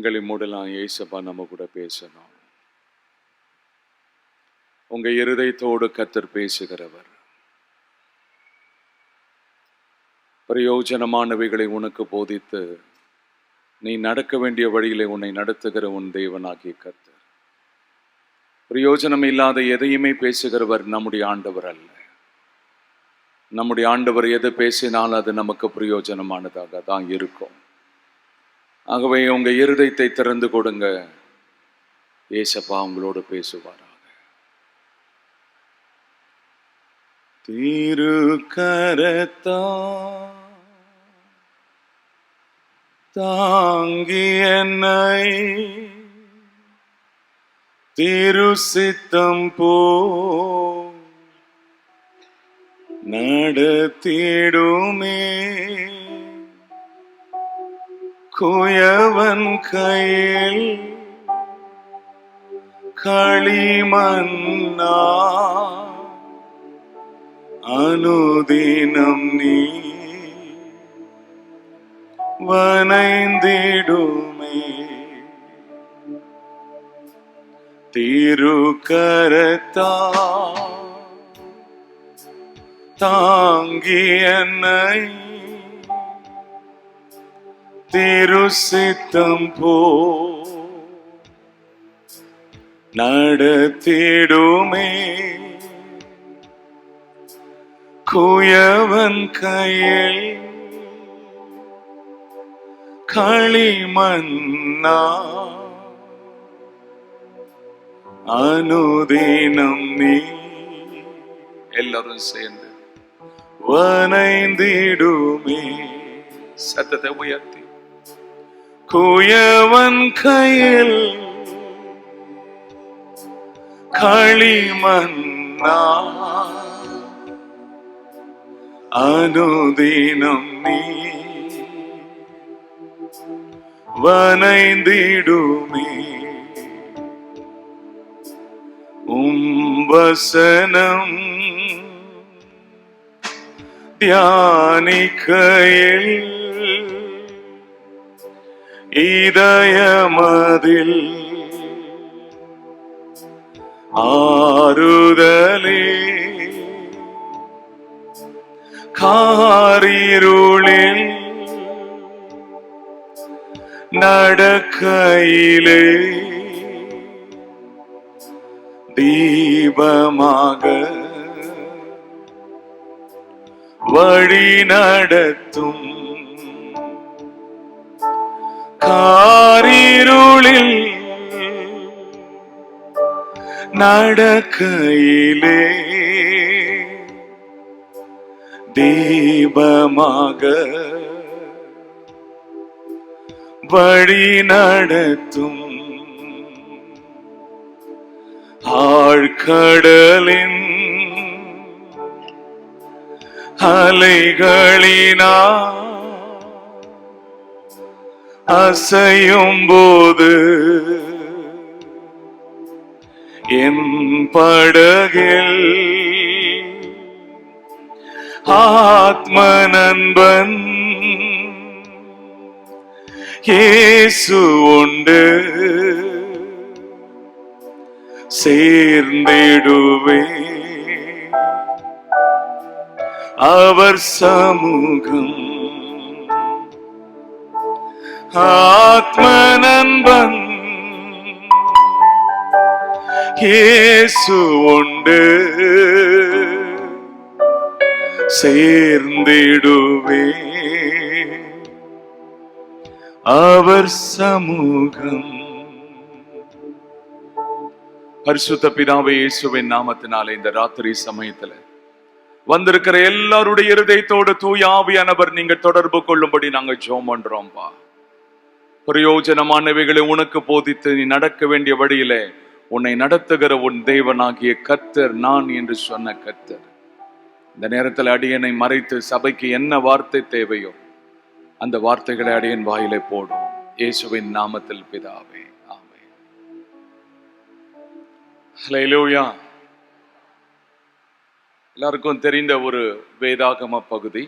கண்களை மூடலாம். ஏசப்பா நம்ம கூட பேசணும். உங்க இருதயத்தோடு கர்த்தர் பேசுகிறவர். பிரயோஜனமானவைகளை உனக்கு போதித்து நீ நடக்க வேண்டிய வழியிலே உன்னை நடத்துகிற உன் தேவனாகிய கர்த்தர். பிரயோஜனம் இல்லாத எதையுமே பேசுகிறவர் நம்முடைய ஆண்டவர் அல்ல. நம்முடைய ஆண்டவர் எது பேசினால் அது நமக்கு பிரயோஜனமானதாக தான் இருக்கும். ஆகவே உங்க இருதயத்தை திறந்து கொடுங்க. ஏசப்பா உங்களோடு பேசுவாராக. திருக்கரத்தா தாங்கி என்னை திருசித்தம் போ நடத்திடுமே. குயவன் கையில் களிமண்ணா அனுதினம் நீ வனைந்திடுமே. திருக்கரத்தா தாங்கி என்னை திருசித்தம் போ நடத்திடுமே. குயவன் கையில் களிமண்ணா அனுதினம் நீ எல்லாரும் சேர்ந்து வனைந்திடுமே. சத்தத்தை உயர்த்தி குயவன் கையில் களிமண்ணா அனுதினம் நீ வனைந்திடுமே. வசனம் தியானிக்கையில் இதயமதில் ஆறுதலே. காரிருளில் நடக்கையிலே தீபமாக வழி நடத்தும். காரிருளில் நடக்கையிலே தீபமாக வழி நடத்தும். ஆழ்கடலின் அலைகளினா அசையும் போது என் படகில் ஆத்ம நண்பன் இயேசு உண்டு. சேர்ந்திடுவே அவர் சமூகம். ஆத்ம நண்பன் இயேசு உண்டு. சேர்ந்திடுவே அவர் சமூகம். பரிசுத்த பிதாவே இயேசுவின் நாமத்தினாலே இந்த ராத்திரி சமயத்துல வந்திருக்கிற எல்லாருடைய இருதயத்தோடு தூய ஆவியானவர் நீங்க தொடர்பு கொள்ளும்படி நாங்க ஜெபம் பண்றோம்பா. பிரயோஜனமானவைகளை உனக்கு போதித்து நீ நடக்க வேண்டிய வழியிலே உன்னை நடத்துகிற உன் தேவனாகிய கர்த்தர் நான் என்று சொன்ன கர்த்தர் இந்த நேரத்தில் அடியனை மறைத்து சபைக்கு என்ன வார்த்தை தேவையோ அந்த வார்த்தைகளை அடியன் வாயிலே போடும். இயேசுவின் நாமத்தில் பிதாவே, ஆமென். ஹல்லேலூயா. எல்லாருக்கும் தெரிந்த ஒரு வேதாகம பகுதி.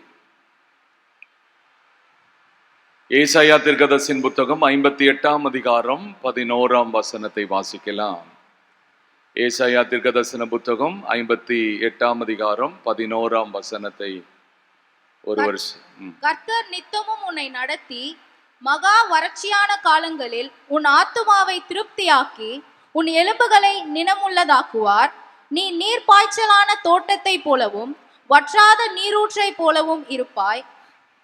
ஏசாயா தீர்க்கதரிசியின் புத்தகம் 58ஆம் அதிகாரம் 11ஆம் வசனத்தை வாசிக்கலாம். ஏசாயா தீர்க்கதரிசன புத்தகம் 58ஆம் அதிகாரம் 11ஆம் வசனத்தை ஒரு வருஷம். கர்த்தர் நித்தமும் உன்னை நடத்தி மகா வறட்சியான காலங்களில் உன் ஆத்துமாவை திருப்தியாக்கி உன் எலும்புகளை நினமுள்ளதாக்குவார். நீ நீர் பாய்ச்சலான தோட்டத்தை போலவும் வற்றாத நீரூற்றை போலவும் இருப்பாய்.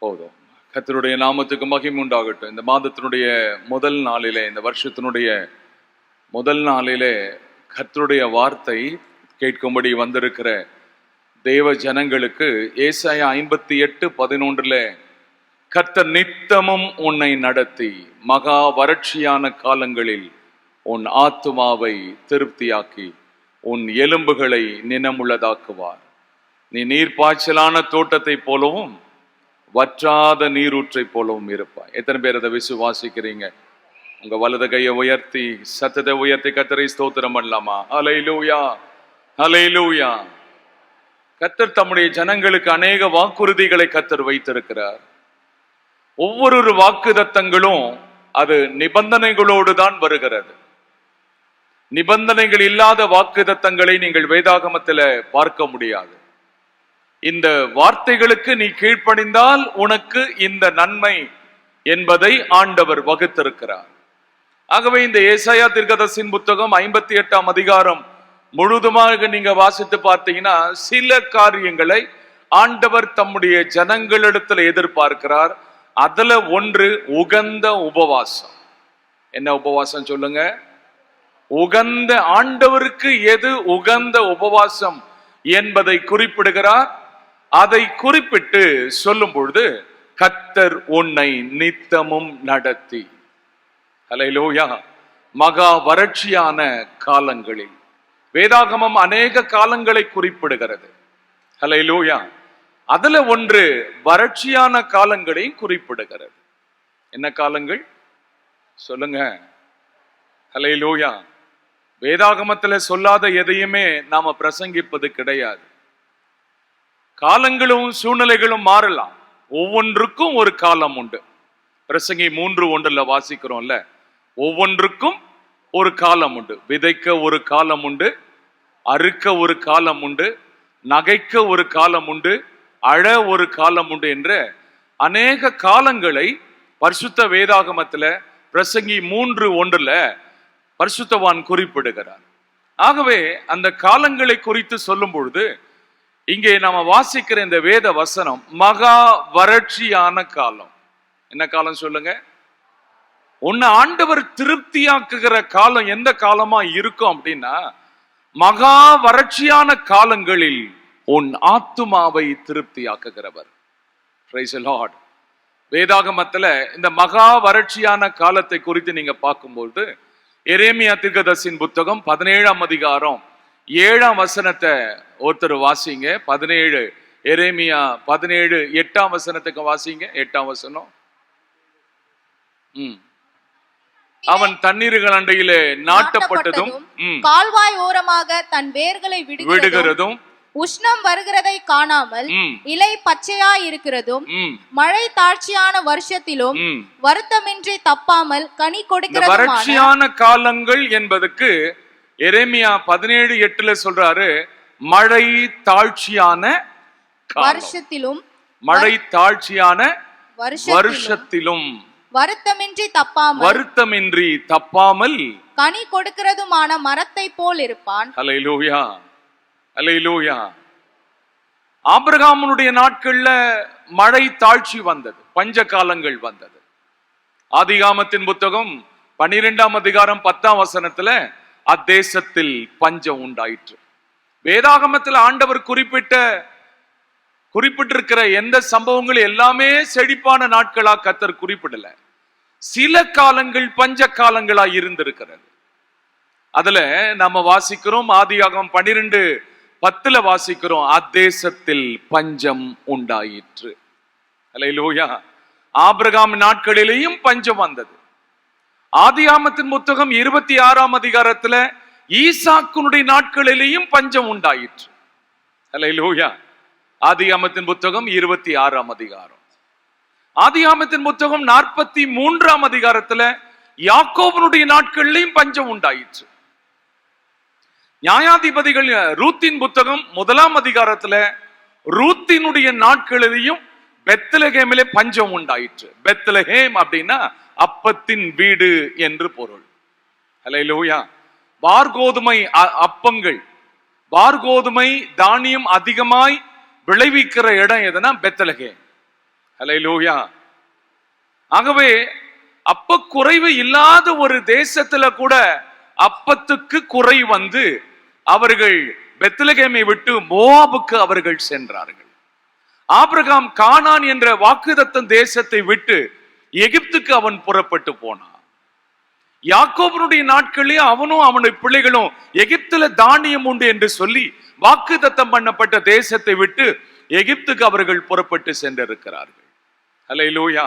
போதும். கர்த்தருடைய நாமத்துக்கு மகிமை உண்டாகட்டும். இந்த மாதத்தினுடைய முதல் நாளிலே, இந்த வருஷத்தினுடைய முதல் நாளிலே கர்த்தருடைய வார்த்தை கேட்கும்படி வந்திருக்கிற தேவ ஜனங்களுக்கு ஏசாயா 58:11 கர்த்தர் நித்தமும் உன்னை நடத்தி மகா வறட்சியான காலங்களில் உன் ஆத்துமாவை திருப்தியாக்கி உன் எலும்புகளை நினமுள்ளதாக்குவார். நீ நீர்ப்பாய்ச்சலான தோட்டத்தை போலவும் வற்றாத நீரூற்றை போலவும் இருப்பாய். எத்தனை பேர் அதை விசுவாசிக்கிறீங்க? உங்க வலது கையை உயர்த்தி சத்தத்தை உயர்த்தி கர்த்தரை ஸ்தோத்திரம் பண்ணலாமா? ஹல்லேலூயா, ஹல்லேலூயா. கர்த்தர் தம்முடைய ஜனங்களுக்கு அநேக வாக்குறுதிகளை கர்த்தர் வைத்திருக்கிறார். ஒவ்வொரு வாக்குதத்தங்களும் அது நிபந்தனைகளோடு தான் வருகிறது. நிபந்தனைகள் இல்லாத வாக்குதத்தங்களை நீங்கள் வேதாகமத்தில் பார்க்க முடியாது. இந்த வார்த்தைகளுக்கு நீ கீழ்ப்படிந்தால் உனக்கு இந்த நன்மை என்பதை ஆண்டவர் வகுத்திருக்கிறார். ஆகவே இந்த ஏசாயா தீர்க்கதரிசியின் புத்தகம் 58ஆம் அதிகாரம் முழுதுமாக நீங்க வாசித்து பார்த்தீங்கன்னா சில காரியங்களை ஆண்டவர் தம்முடைய ஜனங்களிடத்துல எதிர்பார்க்கிறார். அதுல ஒன்று உகந்த உபவாசம். என்ன உபவாசம் சொல்லுங்க? உகந்த, ஆண்டவருக்கு எது உகந்த உபவாசம் என்பதை குறிப்பிடுகிறார். அதை குறிப்பிட்டு சொல்லும் பொழுது கர்த்தர் உன்னை நித்தமும் நடத்தி, ஹல்லேலூயா, மகா வறட்சியான காலங்களில். வேதாகமம் அநேக காலங்களை குறிப்பிடுகிறது. ஹல்லேலூயா. அதுல ஒன்று வறட்சியான காலங்களை குறிப்பிடுகிறது. என்ன காலங்கள் சொல்லுங்க? ஹல்லேலூயா. வேதாகமத்துல சொல்லாத எதையுமே நாம பிரசங்கிப்பது கிடையாது. காலங்களும் சூழ்நிலைகளும் மாறலாம். ஒவ்வொன்றுக்கும் ஒரு காலம் உண்டு. பிரசங்கி 3:1 வாசிக்கிறோம்ல, ஒவ்வொன்றுக்கும் ஒரு காலம் உண்டு. விதைக்க ஒரு காலம் உண்டு, அறுக்க ஒரு காலம் உண்டு, நகைக்க ஒரு காலம் உண்டு, அழ ஒரு காலம் உண்டு என்ற அநேக காலங்களை பரிசுத்த வேதாகமத்துல பிரசங்கி 3:1 பரிசுத்தவான் குறிப்பிடுகிறார். ஆகவே அந்த காலங்களை குறித்து சொல்லும் பொழுது இங்கே நாம வாசிக்கிற இந்த வேத வசனம் மகா வறட்சியான காலம். என்ன காலம் சொல்லுங்க? உன்னை ஆண்டவர் திருப்தியாக்குகிற காலம் எந்த காலமா இருக்கும் அப்படின்னா, மகா வறட்சியான காலங்களில் உன் ஆத்துமாவை திருப்தியாக்குகிறவர். Praise the Lord. வேதாகமத்துல இந்த மகா வறட்சியான காலத்தை குறித்து நீங்க பார்க்கும்போது எரேமியா தீர்க்கதரிசியின் புத்தகம் 17ஆம் அதிகாரம் 7ஆம் வசனத்தை ஒருத்தர் வாசிங்க. 17 எரேமியா 17 8ஆம் வசனத்துக்கு வாசிங்க. 8ஆம் வசனம். அவன் தண்ணீர்கள் அண்டையிலே நாட்டப்பட்டதும் கால்வாய் ஓரமாக தன் வேர்களை விடுகிறதும் உஷ்ணம் வருகிறதை காணாமல் இலை பச்சையாய் இருக்கிறதும் மழை தாழ்ச்சியான வருஷத்திலும் வருத்தமின்றி தப்பாமல் கனி கொடுக்கிறது. வறட்சியான காலங்கள் என்பதற்கு எரேமியா 17:8 சொல்றாரு, மழை தாழ்ச்சியான வருஷத்திலும், மழை தாழ்ச்சியான வருஷத்திலும் வருத்தமின்றி தப்பாமல் கனி கொடுக்கிறதுமான மரத்தை போல் இருப்பான். ஹல்லேலூயா, ஹல்லேலூயா. ஆபிரகாமுடைய நாட்கள்ல மழை தாழ்ச்சி வந்தது, பஞ்ச காலங்கள் வந்தது. ஆதிகாமத்தின் புத்தகம் 12ஆம் அதிகாரம் 10ஆம் வசனத்துல அத்தேசத்தில் பஞ்சம் உண்டாயிற்று. வேதாகமத்தில் ஆண்டவர் குறிப்பிட்டிருக்கிற எந்த சம்பவங்கள் எல்லாமே செழிப்பான நாட்களா கர்த்தர் குறிப்பிடல. சில காலங்கள் பஞ்ச காலங்களா இருந்திருக்கிறது. அதுல நம்ம வாசிக்கிறோம், ஆதியாகமம் 12:10 வாசிக்கிறோம், அத்தேசத்தில் பஞ்சம் உண்டாயிற்று. ஹல்லேலூயா. ஆபிரகாம் நாட்களிலேயும் பஞ்சம் வந்தது. ஆதியாகமத்தின் புத்தகம் 26ஆம் அதிகாரத்துல ஈசாக்குனுடைய நாட்களிலேயும் பஞ்சம் உண்டாயிற்று. ஹல்லேலூயா. ஆதியாகமத்தின் புத்தகம் 26ஆம் அதிகாரம். ஆதியாகமத்தின் புத்தகம் 43ஆம் அதிகாரத்துல யாக்கோபனுடைய நாட்களிலும் பஞ்சம் உண்டாயிற்று. நியாயாதிபதிகள் ரூத்தின் புத்தகம் 1ஆம் அதிகாரத்துல ரூத்தினுடைய நாட்களிலேயும் பெத்லகேமிலே பஞ்சம் உண்டாயிற்று. பெத்லகேம் அப்படின்னா அப்பத்தின் வீடு என்று பொருள். ஹல்லேலூயா. வார்கோதுமை அப்பங்கள், வார்கோதுமை தானியம் அதிகமாய் விளைவிக்கிற இடம் எதுனா பெத்லகேம். ஹல்லேலூயா. ஆகவே அப்ப குறைவு இல்லாத ஒரு தேசத்துல கூட அப்பத்துக்கு குறை வந்து அவர்கள் பெத்லகேமை விட்டு மோவாபுக்கு அவர்கள் சென்றார்கள். ஆபிரகாம் கானான் என்ற வாக்குத்தத்தம் தேசத்தை விட்டு எகிப்துக்கு அவன் புறப்பட்டு போனான். யாக்கோபனுடைய நாட்களே அவனும் அவனுடைய பிள்ளைகளும் எகிப்துல தானியம் உண்டு என்று சொல்லி வாக்குத்தத்தம் பண்ணப்பட்ட தேசத்தை விட்டு எகிப்துக்கு அவர்கள் புறப்பட்டு சென்றிருக்கிறார்கள். ஹல்லேலூயா.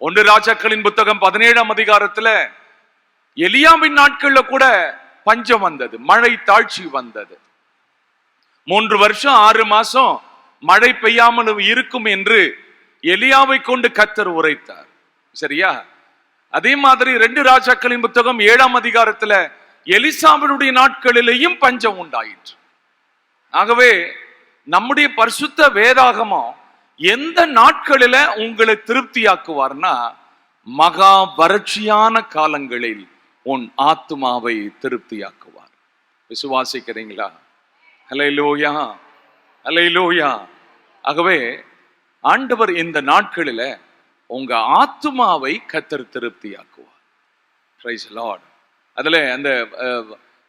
1 ராஜாக்களின் புத்தகம் 17ஆம் அதிகாரத்துல எலியாவின் நாட்கள்ல கூட பஞ்சம் வந்தது, மழை தாழ்ச்சி வந்தது. 3 வருஷம் 6 மாசம் மழை பெய்யாமல் இருக்கும் என்று எலியாவை கொண்டு கர்த்தர் உரைத்தார். சரியா? அதே மாதிரி 2 ராஜாக்களின் புத்தகம் 7ஆம் அதிகாரத்துல எலிசாவினுடைய நாட்களிலேயும் பஞ்சம் உண்டாயிற்று. ஆகவே நம்முடைய பரிசுத்த வேதாகமம் எந்த நாட்களில உங்களை திருப்தியாக்குவார்னா, மகா வறட்சியான காலங்களில் உன் ஆத்துமாவை திருப்தியாக்குவார். விசுவாசிக்கிறீங்களா? ஹல்லேலூயா, ஹல்லேலூயா. ஆகவே ஆண்டவர் இந்த நாட்களில உங்க ஆத்துமாவை கர்த்தர் திருப்தியாக்குவார். Praise the Lord. அதுல அந்த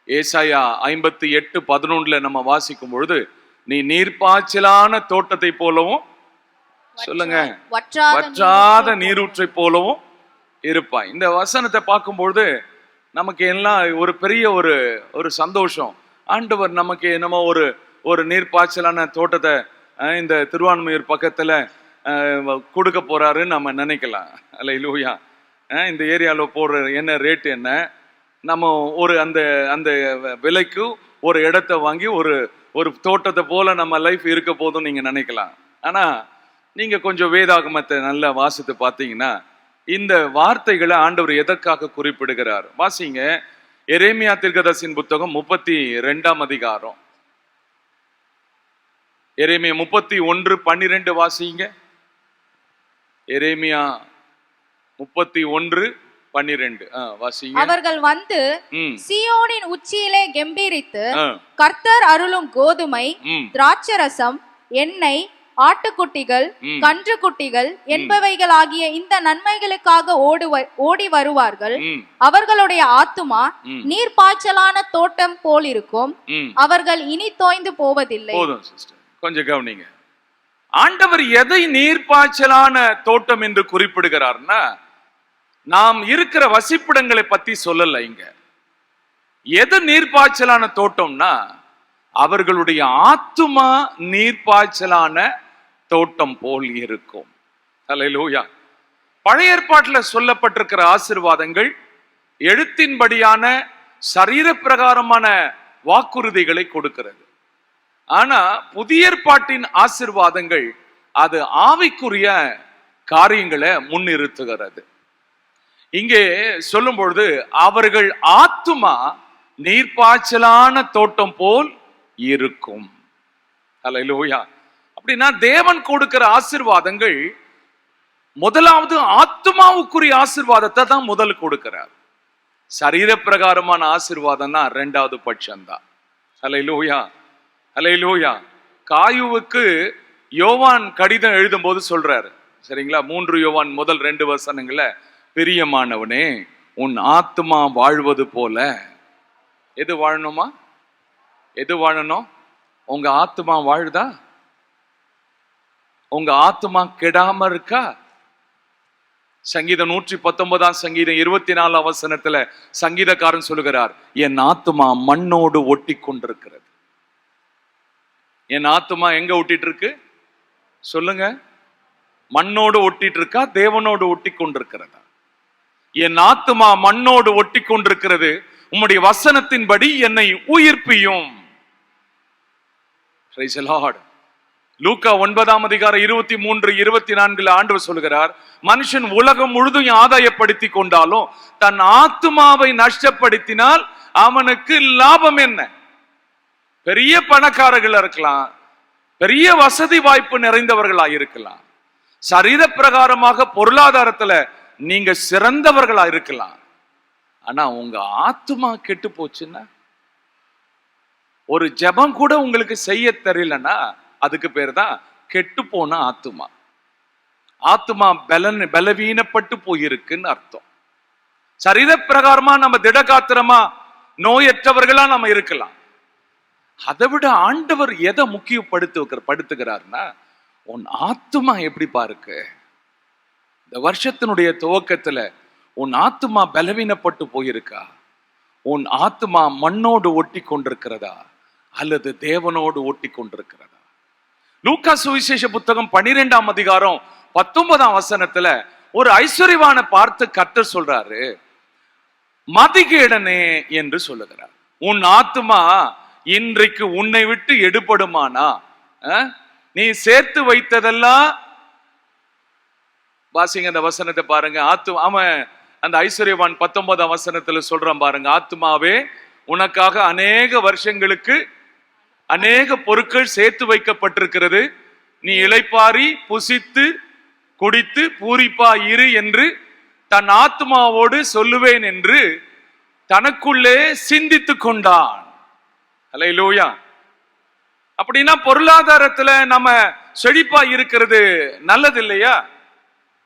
ஏசாயா 58:11 நம்ம வாசிக்கும் பொழுது, நீ நீர்ப்பாய்ச்சலான தோட்டத்தை போலவும், சொல்லுங்க, வற்றாத நீரூற்றை போலவும் இருப்பாய். இந்த வசனத்தை பார்க்கும்பொழுது நமக்கு எல்லாம் ஒரு பெரிய ஒரு சந்தோஷம். ஆண்டவர் நமக்கு என்னமோ ஒரு நீர்ப்பாய்ச்சலான தோட்டத்தை இந்த திருவான்மையூர் பக்கத்துல கொடுக்க போறாருன்னு நம்ம நினைக்கலாம். அல்லேலூயா. இந்த ஏரியாவில் போடுற என்ன ரேட் என்ன, நம்ம அந்த விலைக்கு ஒரு இடத்தை வாங்கி ஒரு தோட்டத்தை போல நம்ம லைஃப் இருக்க போதும் நீங்க நினைக்கலாம். ஆனா நீங்க கொஞ்சம் வேதாகமத்தை நல்லா வாசித்து பார்த்தீங்கன்னா இந்த வார்த்தைகளை ஆண்டவர் எதற்காக குறிப்பிடுகிறார் வாசிங்க. எரேமியா தீர்க்கதரிசியின் புத்தகம் 32ஆம் அதிகாரம், எரேமியா 31:12 வாசிங்க. எரேமியா 31:12 வாசிங்க. அவர்கள் வந்து சீயோனின் உச்சியிலே கெம்பீரித்து கர்த்தர் அருளும் கோதுமை, திராட்சரசம், எண்ணெய், ஆட்டுக்குட்டிகள், கன்றுக்குட்டிகள் என்பவைகளாகிய இந்த நன்மைகளுக்காக ஓடி வருவார்கள். அவர்களுடைய ஆத்துமா நீர்ப்பாய்ச்சலான தோட்டம் போல் இருக்கும். அவர்கள் இனி தோய்ந்து போவதில்லை. கொஞ்சம் கவனிங்க. ஆண்டவர் எதை நீர்ப்பாய்ச்சலான தோட்டம் என்று குறிப்பிடுகிறார்னா, நாம் இருக்கிற வசிப்பிடங்களை பத்தி சொல்லல. இங்க எது நீர்ப்பாய்ச்சலான தோட்டம்னா, அவர்களுடைய ஆத்துமா நீர்ப்பாய்ச்சலான தோட்டம் போல் இருக்கும். அல்லேலூயா. பழைய ஏற்பாட்டில் சொல்லப்பட்டிருக்கிற ஆசீர்வாதங்கள் எழுத்தின்படியான சரீர பிரகாரமான வாக்குறுதிகளை கொடுக்கிறது. ஆனா புதிய ஏற்பாட்டின் ஆசீர்வாதங்கள் அது ஆவிக்குரிய காரியங்களை முன்னிறுத்துகிறது. இங்கே சொல்லும் பொழுது அவர்கள் ஆத்துமா நீர்ப்பாய்ச்சலான தோட்டம் போல் இருக்கும். அல்லேலூயா. அப்படின்னா தேவன் கொடுக்கிற ஆசீர்வாதங்கள் முதலாவது ஆத்துமாவுக்குரிய ஆசீர்வாதத்தை தான் முதல் கொடுக்கிறார். சரீர பிரகாரமான ஆசீர்வாதம்னா 2வது பட்சம்தான். அல்லேலூயா, அல்லேலூயா. காயுவுக்கு யோவான் கடிதம் எழுதும் போது சொல்றாரு, சரிங்களா? 3 யோவான் முதல் 2 வசனங்கள, பிரியமானவனே, உன் ஆத்துமா வாழ்வது போல. எது வாழணுமா? எது வாழணும்? உங்க ஆத்துமா வாழுதா? உங்க ஆத்துமா கெடாம இருக்கா? சங்கீதம் 119 சங்கீதம் 24 வசனத்துல சங்கீதக்காரன் சொல்லுகிறார், என் ஆத்துமா மண்ணோடு ஒட்டி கொண்டிருக்கிறது. என் ஆத்துமா எங்க ஒட்டிட்டு இருக்கு சொல்லுங்க? மண்ணோடு ஒட்டிட்டு இருக்கா, தேவனோடு ஒட்டி கொண்டிருக்கிறதா? என் ஆத்துமா மண்ணோடு ஒட்டி கொண்டிருக்கிறது, உம்முடைய வசனத்தின்படி என்னை உயிர்ப்பியும். Praise the Lord. லூக்கா 9:23-24 ஆண்டவர் சொல்கிறார், மனுஷன் உலகம் முழுதும் ஆதாயப்படுத்தி கொண்டாலும் தன் ஆத்துமாவை நஷ்டப்படுத்தினால் அவனுக்கு லாபம் என்ன? பெரிய பணக்காரர்களா இருக்கலாம், பெரிய வசதி வாய்ப்பு நிறைந்தவர்களா இருக்கலாம், சரீர பிரகாரமாக பொருளாதாரத்துல நீங்க சிறந்தவர்களா இருக்கலாம். ஆனா உங்க ஆத்துமா கெட்டு போச்சுன்னா, ஒரு ஜெபம் கூட உங்களுக்கு செய்ய தெரியலன்னா அதுக்கு பேர் தான் கெட்டு போன ஆத்துமா. ஆத்துமா பலவீனப்பட்டு போயிருக்குன்னு அர்த்தம். சரீர பிரகாரமா நம்ம திடகாத்திரமா நோயற்றவர்களா நம்ம இருக்கலாம். அதை விட ஆண்டவர் எதை முக்கியப்படுத்துகிறார்னா, உன் ஆத்துமா எப்படி பாருக்கு. இந்த வருஷத்தினுடைய துவக்கத்துல உன் ஆத்துமா பலவீனப்பட்டு போயிருக்கா? உன் ஆத்துமா மண்ணோடு ஒட்டி கொண்டிருக்கிறதா அல்லது தேவனோடு ஒட்டி கொண்டிருக்கிறதா? லூக்கா சுவிசேஷ புத்தகம் 12:19 ஒரு ஐஸ்வர்யவானை பார்த்து கர்த்தர் சொல்றாரு, மதிகேடனே என்று சொல்லுகிறார். உன் ஆத்துமா இன்றைக்கு உன்னை விட்டு எடுபடுமானா, நீ சேர்த்து வைத்ததெல்லாம், வாசிங்க அந்த வசனத்தை பாருங்க. அவன் அந்த ஐஸ்வர்யவான் 19 சொல்றான் பாருங்க, ஆத்துமாவே உனக்காக அநேக வருஷங்களுக்கு அநேக பொருட்கள் சேர்த்து வைக்கப்பட்டிருக்கிறது, நீ இளைப்பாரி புசித்து குடித்து பூரிப்பா இரு என்று தன் ஆத்மாவோடு சொல்லுவேன் என்று தனக்குள்ளே சிந்தித்து கொண்டான். அல்லேலூயா. அப்படின்னா பொருளாதாரத்துல நம்ம செழிப்பா இருக்கிறது நல்லது இல்லையா?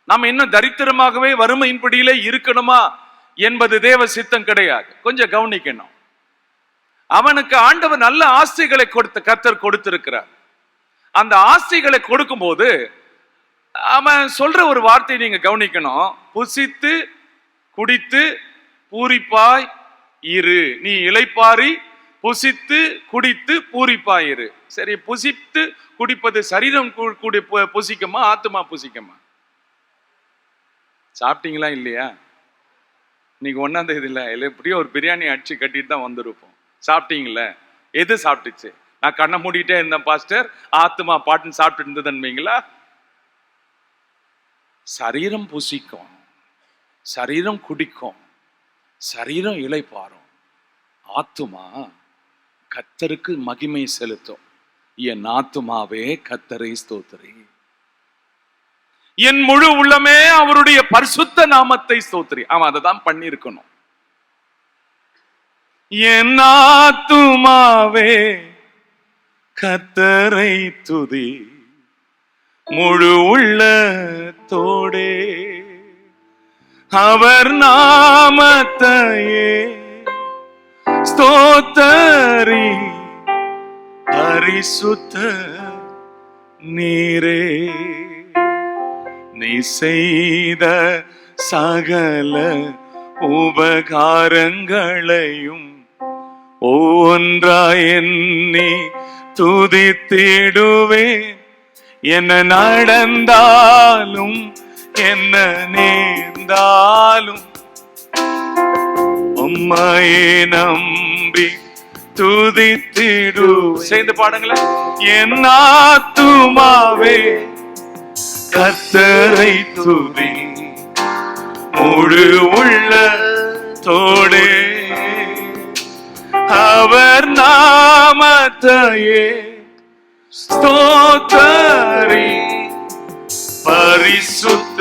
நம்ம இன்னும் தரித்திரமாகவே வறுமையின் பிடியிலே இருக்கணுமா என்பது தேவ சித்தம் கிடையாது. கொஞ்சம் கவனிக்கணும். அவனுக்கு ஆண்டவர் நல்ல ஆஸ்திகளை கர்த்தர் கொடுத்திருக்கிறார். அந்த ஆஸ்திகளை கொடுக்கும் போது அவன் சொல்ற ஒரு வார்த்தையை நீங்க கவனிக்கணும். புசித்து குடித்து பூரிப்பாய் இரு, நீ இளைப்பாரி புசித்து குடித்து பூரிப்பாய் இரு. சரி, புசித்து குடிப்பது சரீரம் புசிக்குமா ஆத்துமா புசிக்குமா? சாப்பிட்டீங்களா இல்லையா? இன்னைக்கு 1ஆம் தேதி இல்லை, எப்படியோ ஒரு பிரியாணி அடிச்சு கட்டிட்டு தான் வந்திருப்போம். சாப்பிட்டீங்களா? எது சாப்பிட்டுச்சு? நான் கண்ணை மூடிட்டே இருந்தேன் பாஸ்டர், ஆத்துமா பாட்டுன்னு சாப்பிட்டு இருந்ததுன்னுவீங்களா? சரீரம் புசிக்கும், சரீரம் குடிக்கும், சரீரம் இளைப்பாரும், ஆத்துமா கர்த்தருக்கு மகிமை செலுத்தும். என் ஆத்துமாவே கர்த்தரை ஸ்தோத்திரி, என் முழு உள்ளமே அவருடைய பரிசுத்த நாமத்தை ஸ்தோத்திரி. அவன் அதை தான் பண்ணிருக்கணும். என் ஆத்துமாவே கர்த்தரை துதி, முழு உள்ளத்தோடே அவர் நாமத்தையே ஸ்தோத்தரி, பரிசுத்த நீரே. நீ செய்த சகல உபகாரங்களையும் ஒன்றாய் எண்ணி துதித்திடுவேன். என்ன நடந்தாலும் என்ன நேர்ந்தாலும் உம்மையே நம்பி துதித்திடு. சேர்ந்து பாடுங்களேன். என் ஆத்துமாவே கர்த்தரை துதி, முழு உள்ளத்தோடே அவர் நாமத்தையே ஸ்தோத்தரி, பரிசுத்த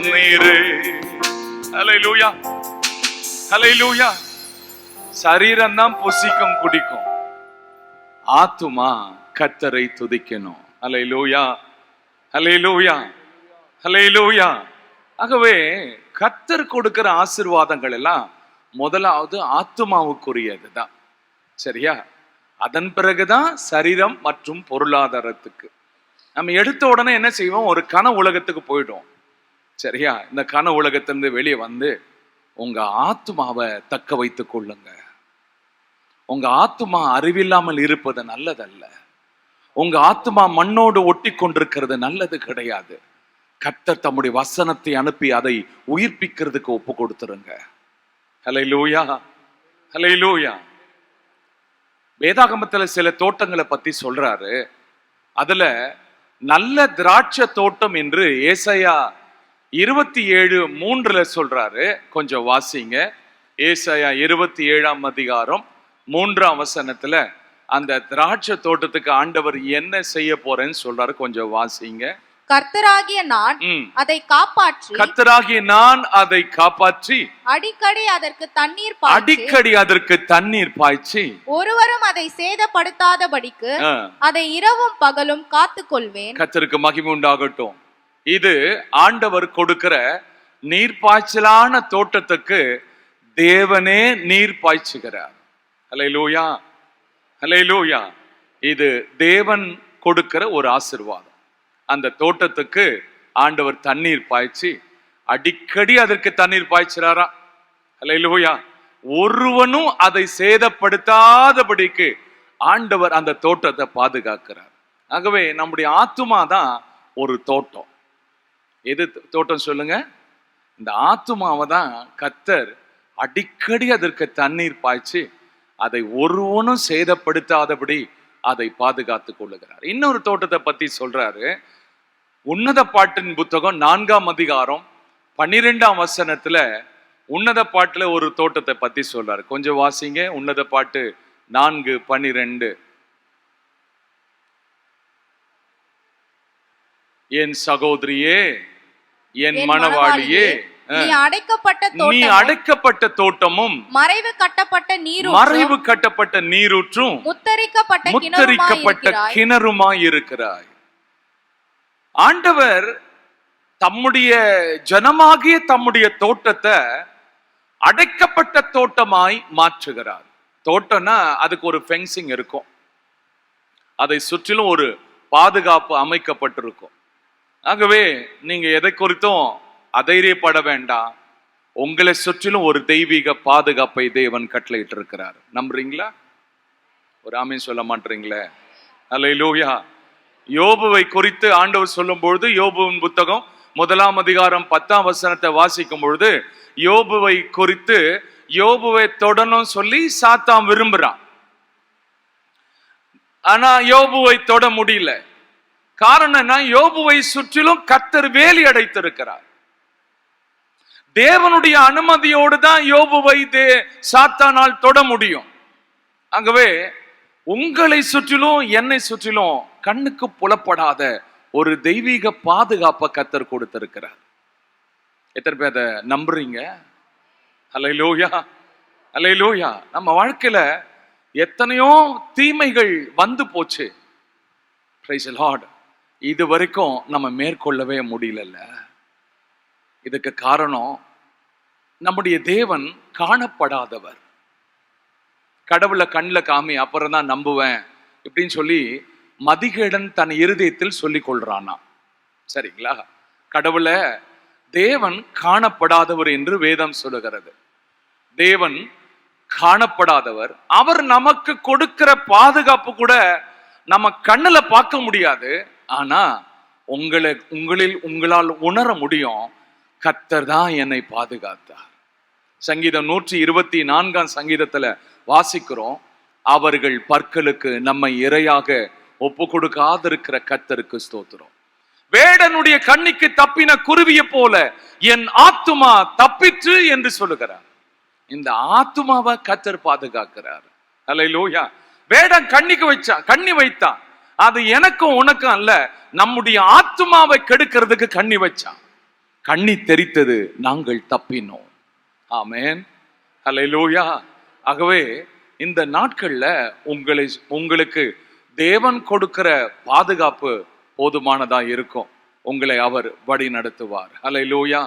நீரே. ஹல்லேலூயா, ஹல்லேலூயா. சரீரம் தான் புசிக்கும் குடிக்கும், ஆத்துமா கர்த்தரை துதிக்கணும். ஹல்லேலூயா, ஹல்லேலூயா, ஹல்லேலூயா. ஆகவே கர்த்தர் கொடுக்கிற ஆசீர்வாதங்கள் எல்லாம் முதலாவது ஆத்துமாவுக்குரியது தான், சரியா? அதன் பிறகுதான் சரீரம் மற்றும் பொருளாதாரத்துக்கு. நம்ம எடுத்த உடனே என்ன செய்வோம்? ஒரு கன உலகத்துக்கு போயிடும், சரியா? இந்த கன உலகத்திலிருந்து வெளியே வந்து உங்க ஆத்துமாவை தக்க வைத்துக் கொள்ளுங்க. உங்க ஆத்துமா அறிவில்லாமல் இருப்பது நல்லதல்ல. உங்க ஆத்துமா மண்ணோடு ஒட்டி கொண்டிருக்கிறது நல்லது கிடையாது. கர்த்தர் தம்முடைய வசனத்தை அனுப்பி அதை உயிர்ப்பிக்கிறதுக்கு ஒப்பு கொடுத்துருங்க. ஹல்லேலூயா, ஹல்லேலூயா. வேதாகமத்துல சில தோட்டங்களை பத்தி சொல்றாரு. அதுல நல்ல திராட்சை தோட்டம் என்று ஏசாயா 27:3 சொல்றாரு. கொஞ்சம் வாசிங்க. ஏசாயா 27:3 அந்த திராட்சை தோட்டத்துக்கு ஆண்டவர் என்ன செய்ய போறேன்னு சொல்றாரு. கொஞ்சம் வாசிங்க. கர்த்தராகிய நான் அதை காப்பாற்றி, கர்த்தராகிய நான் அதை காப்பாற்றி, அடிக்கடி அதற்கு தண்ணீர் பாய்ச்சி, ஒருவரும் அதை சேதப்படுத்தாதபடிக்கு அதை இரவும் பகலும் காத்துக்கொள்வேன். கர்த்தருக்கு மகிமை உண்டாகட்டும். இது ஆண்டவர் கொடுக்கிற நீர் பாய்ச்சலான தோட்டத்துக்கு தேவனே நீர் பாய்ச்சுகிறார். அல்லேலூயா, அல்லேலூயா. இது தேவன் கொடுக்கிற ஒரு ஆசீர்வாதம். அந்த தோட்டத்துக்கு ஆண்டவர் தண்ணீர் பாய்ச்சி, அடிக்கடி அதற்கு தண்ணீர் பாய்ச்சுறாரா. அல்லேலூயா. ஒருவனும் அதை சேதப்படுத்தாதபடிக்கு ஆண்டவர் அந்த தோட்டத்தை பாதுகாக்கிறார். ஆகவே நம்முடைய ஆத்துமா தான் ஒரு தோட்டம். எது தோட்டம் சொல்லுங்க? இந்த ஆத்துமாவை தான் கர்த்தர் அடிக்கடி அதற்கு தண்ணீர் பாய்ச்சி அதை ஒருவனும் சேதப்படுத்தாதபடி அதை பாதுகாத்துக் கொள்ளுகிறார். இன்னொரு தோட்டத்தை பத்தி சொல்றாரு. உன்னத பாட்டின் புத்தகம் 4:12 உன்னத பாட்டுல ஒரு தோட்டத்தை பத்தி சொல்றாரு. கொஞ்சம் வாசிங்க. உன்னத பாட்டு 4:12. என் சகோதரியே, என் மணவாளியே, நீ அடைக்கப்பட்ட தோட்டமும் மறைவு கட்டப்பட்ட நீரூற்றும் முத்தரிக்கப்பட்ட கிணறுமாய் இருக்கிறாய். ஆண்டவர் தம்முடைய ஜனமாகிய தம்முடைய தோட்டத்தை அடைக்கப்பட்ட தோட்டமாய் மாற்றுகிறார். தோட்டம்னா அதுக்கு ஒரு ஃபென்சிங் இருக்கும், அதை சுற்றிலும் ஒரு பாதுகாப்பு அமைக்கப்பட்டிருக்கும். ஆகவே நீங்க எதை குறித்தும் அதைரியப்பட வேண்டாம். உங்களை சுற்றிலும் ஒரு தெய்வீக பாதுகாப்பை தேவன் கட்டளையிட்டு இருக்கிறார். நம்புறீங்களா? ஒரு ஆமீன் சொல்ல மாட்டீங்களே? அல்லேலூயா. யோபுவை குறித்து ஆண்டவர் சொல்லும் பொழுது, யோபுவின் புத்தகம் 1:10 வாசிக்கும் பொழுது, யோபுவை குறித்து யோபுவை தொடணும் சொல்லி சாத்தான் விரும்புறான். ஆனா யோபுவை தொட முடியல. காரணம் என்ன? யோபுவை சுற்றிலும் கர்த்தர் வேலி அடைத்திருக்கிறார். தேவனுடைய அனுமதியோடு தான் யோபுவை சாத்தானால் தொட முடியும். ஆகவே உங்களை சுற்றிலும் என்னை சுற்றிலும் கண்ணுக்கு புலப்படாத ஒரு தெய்வீக பாதுகாப்பை கர்த்தர் கொடுத்திருக்கிறார். எத்தனை பேர் அதை நம்புறீங்க? அல்லேலூயா, அல்லேலூயா. நம்ம வாழ்க்கையில எத்தனையோ தீமைகள் வந்து போச்சு. Praise the Lord. இது வரைக்கும் நம்ம மேற்கொள்ளவே முடியல. இதுக்கு காரணம் நம்முடைய தேவன் காணப்படாதவர். கடவுளை கண்ணில் காமி, அப்புறம் தான் நம்புவேன் இப்படின்னு சொல்லி மதிகேடன் தன் இருதயத்தில் சொல்லிக் கொள்றானா. சரிங்களா? கடவுளை தேவன் காணப்படாதவர் என்று வேதம் சொல்லுகிறது. தேவன் காணப்படாதவர். அவர் நமக்கு கொடுக்கிற பாதுகாப்பு கூட நம்ம கண்ணுல பார்க்க முடியாது. ஆனா உங்களால் உணர முடியும், கர்த்தர் தான் என்னை பாதுகாத்தார். சங்கீதம் 124 வாசிக்கிறோம், அவர்கள் பற்களுக்கு நம்மை இரையாக ஒப்பு கொடுக்காதிருக்கிற கர்த்தருக்கு ஸ்தோத்திரம். வேடனுடைய கண்ணிக்கு தப்பின குருவியை போல என் ஆத்துமா தப்பிற்று என்று சொல்லுகிறார். இந்த ஆத்துமாவை கர்த்தர் பாதுகாக்கிறார். அல்லேலூயா. வேடன் கண்ணி வைத்தான். அது எனக்கும் உனக்கும் அல்ல, நம்முடைய ஆத்துமாவை கெடுக்கிறதுக்கு கண்ணி வச்சான். கண்ணி தெரித்தது, நாங்கள் தப்பினோம். ஆமென், அல்லேலூயா. ஆகவே இந்த நாட்கள்ல உங்களுக்கு தேவன் கொடுக்கிற பாதுகாப்பு போதுமானதா இருக்கும். உங்களை அவர் வழி நடத்துவார். அல்லேலூயா.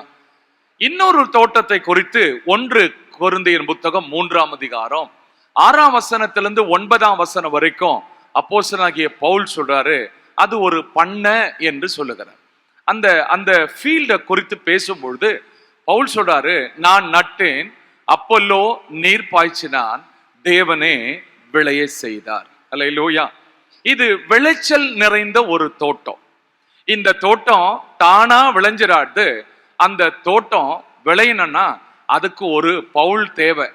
இன்னொரு தோட்டத்தை குறித்து 1 கொரிந்தியர் புத்தகம் 3:6 9 வரைக்கும் அப்போஸ்தலனாகிய பவுல் சொல்றாரு. அது ஒரு பண்ணை என்று சொல்லுகிறார். அந்த ஃபீல்டை குறித்து பேசும்பொழுது பவுல் சொல்றாரு, நான் நட்டேன், அப்பல்லோ நீர் பாய்ச்சினான், தேவனே விளைய செய்தார். அல்லேலூயா. இது விளைச்சல் நிறைந்த ஒரு தோட்டம். இந்த தோட்டம் தானா விளைஞ்சிராது. அந்த தோட்டம் விளையணும்னா அதுக்கு ஒரு பவுல் தேவை.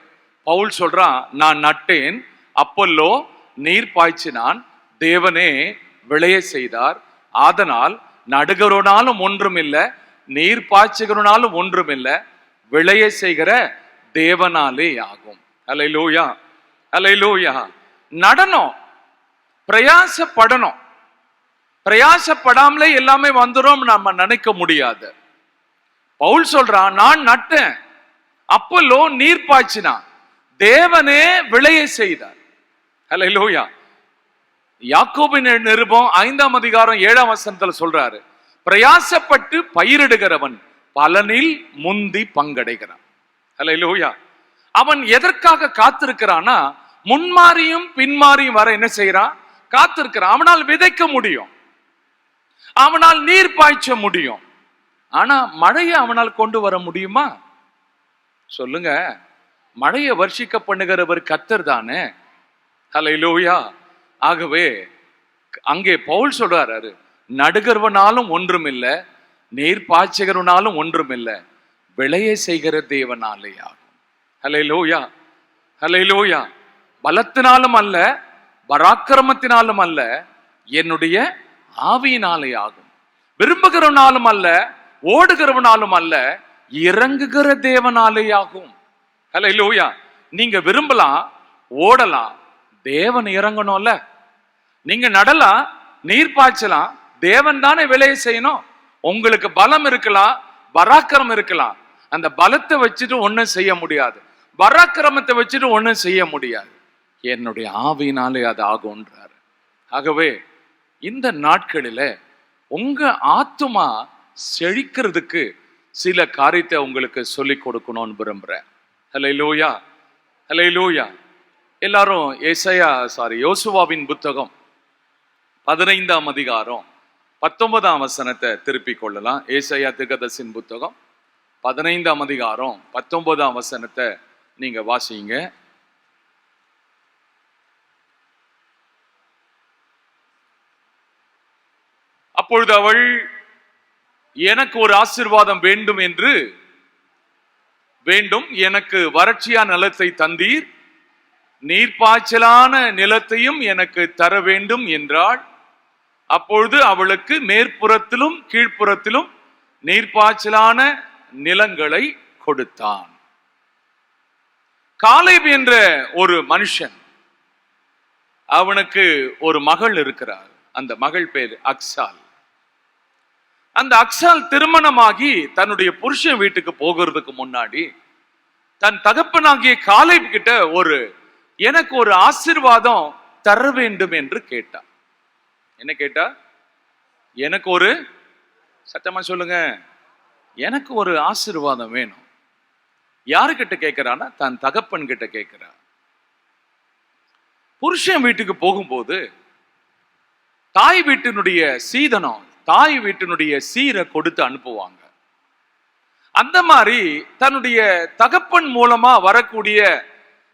பவுல் சொல்றான், நான் நட்டேன், அப்பல்லோ நீர் பாய்ச்சினான், தேவனே விளைய செய்தார். ஆதனால் நடுகிறவனாலும் ஒன்றுமில்லை, நீர் பாய்ச்சுகிறவனாலும் ஒன்றுமில்லை, விளைய செய்கிற தேவனாலே ஆகும். அல்லேலூயா, அல்லேலூயா. நடனம், பிரயாசப்படணும். பிரயாசப்படாமலே எல்லாமே வந்துரும் நம்ம நினைக்க முடியாது. பவுல் சொல்றான், நான் நட்டேன், அப்பல்லோ நீர் பாய்ச்சினான், தேவனே விளைய செய்தார். அல்லேலூயா. யாக்கோபின் நிருபம் 5ஆம் அதிகாரம் 7ஆம் வசனத்துல சொல்றாரு, பிரயாசப்பட்டு பயிரிடுகிறவன் பலனில் முந்தி பங்கடைகிறான். அல்லேலூயா. அவன் எதற்காக காத்திருக்கிறான்னா, முன்மாறியும் பின்மாறியும் வர என்ன செய்யறான்? காத்திருக்கிறான். அவனால் விதைக்க முடியும், அவனால் நீர் பாய்ச்ச முடியும். ஆனா மழையை அவனால் கொண்டு வர முடியுமா? சொல்லுங்க. மழையை வர்ஷிக்க பண்ணுகிறவர் கர்த்தர் தானே. அல்லேலூயா. ஆகவே அங்கே பவுல் சொல்றாரு, நடுகிறவனாலும் ஒன்றுமில்லை, நீர் பாய்ச்சுகிறவனாலும் ஒன்றுமில்லை, விளைய செய்கிற தேவனாலே ஆகும். அல்லேலூயா, அல்லேலூயா. பலத்தினாலும் அல்ல, பராக்கிரமத்தினாலும் அல்ல, என்னுடைய ஆவியினாலே ஆகும். விரும்புகிறவனாலும் அல்ல, ஓடுகிறவனாலும் அல்ல, இறங்குகிற தேவனாலே ஆகும். அல்லேலூயா. நீங்க விரும்பலாம், ஓடலாம், தேவன் இறங்கணும்ல. நீங்க நடலாம், நீர் பாய்ச்சலாம், தேவன் தானே விளைய செய்யணும். உங்களுக்கு பலம் இருக்கலாம், பராக்கிரமம் இருக்கலாம், அந்த பலத்தை வச்சுட்டு ஒன்னும் செய்ய முடியாது, பராக்கிரமத்தை வச்சுட்டு ஒன்னும் செய்ய முடியாது. என்னுடைய ஆவியினாலே அது ஆகும்ன்றாரு. ஆகவே இந்த நாட்களில உங்க ஆத்துமா செழிக்கிறதுக்கு சில காரியத்தை உங்களுக்கு சொல்லிக் கொடுக்கணும்னு விரும்புறேன். அல்லேலூயா, அல்லேலூயா. எல்லாரும் யோசுவாவின் புத்தகம் 15ஆம் அதிகாரம் 19ஆம் வசனத்தை திருப்பிக் கொள்ளலாம். ஏசாயா தீர்க்கதரிசியின் புத்தகம் 15ஆம் அதிகாரம் 19ஆம் வசனத்தை நீங்க வாசிங்க. அப்பொழுது அவள், எனக்கு ஒரு ஆசீர்வாதம் வேண்டும் என்று வேண்டும், எனக்கு வறட்சியான நிலத்தை தந்தீர், நீர்ப்பாய்ச்சலான நிலத்தையும் எனக்கு தர வேண்டும் என்றாள். அப்பொழுது அவளுக்கு மேற்புறத்திலும் கீழ்ப்புறத்திலும் நீர்ப்பாய்ச்சலான நிலங்களை கொடுத்தான். காலேப் என்ற ஒரு மனுஷன், அவனுக்கு ஒரு மகள் இருக்கிறார். அந்த மகள் பேர் அக்சால். அந்த அக்சால் திருமணமாகி தன்னுடைய புருஷன் வீட்டுக்கு போகிறதுக்கு முன்னாடி தன் தகப்பனாகிய காலேப் கிட்ட எனக்கு ஒரு ஆசீர்வாதம் தர வேண்டும் என்று கேட்டார். என்ன கேட்டா? எனக்கு ஒரு, சத்தமா சொல்லுங்க, எனக்கு ஒரு ஆசீர்வாதம் வேணும். யாருக்கிட்ட கேட்கிறான்னா, தன் தகப்பன் கிட்ட கேட்கிறா. புருஷன் வீட்டுக்கு போகும்போது தாய் வீட்டினுடைய சீதனம், தாய் வீட்டினுடைய சீரை கொடுத்து அனுப்புவாங்க. அந்த மாதிரி தன்னுடைய தகப்பன் மூலமா வரக்கூடிய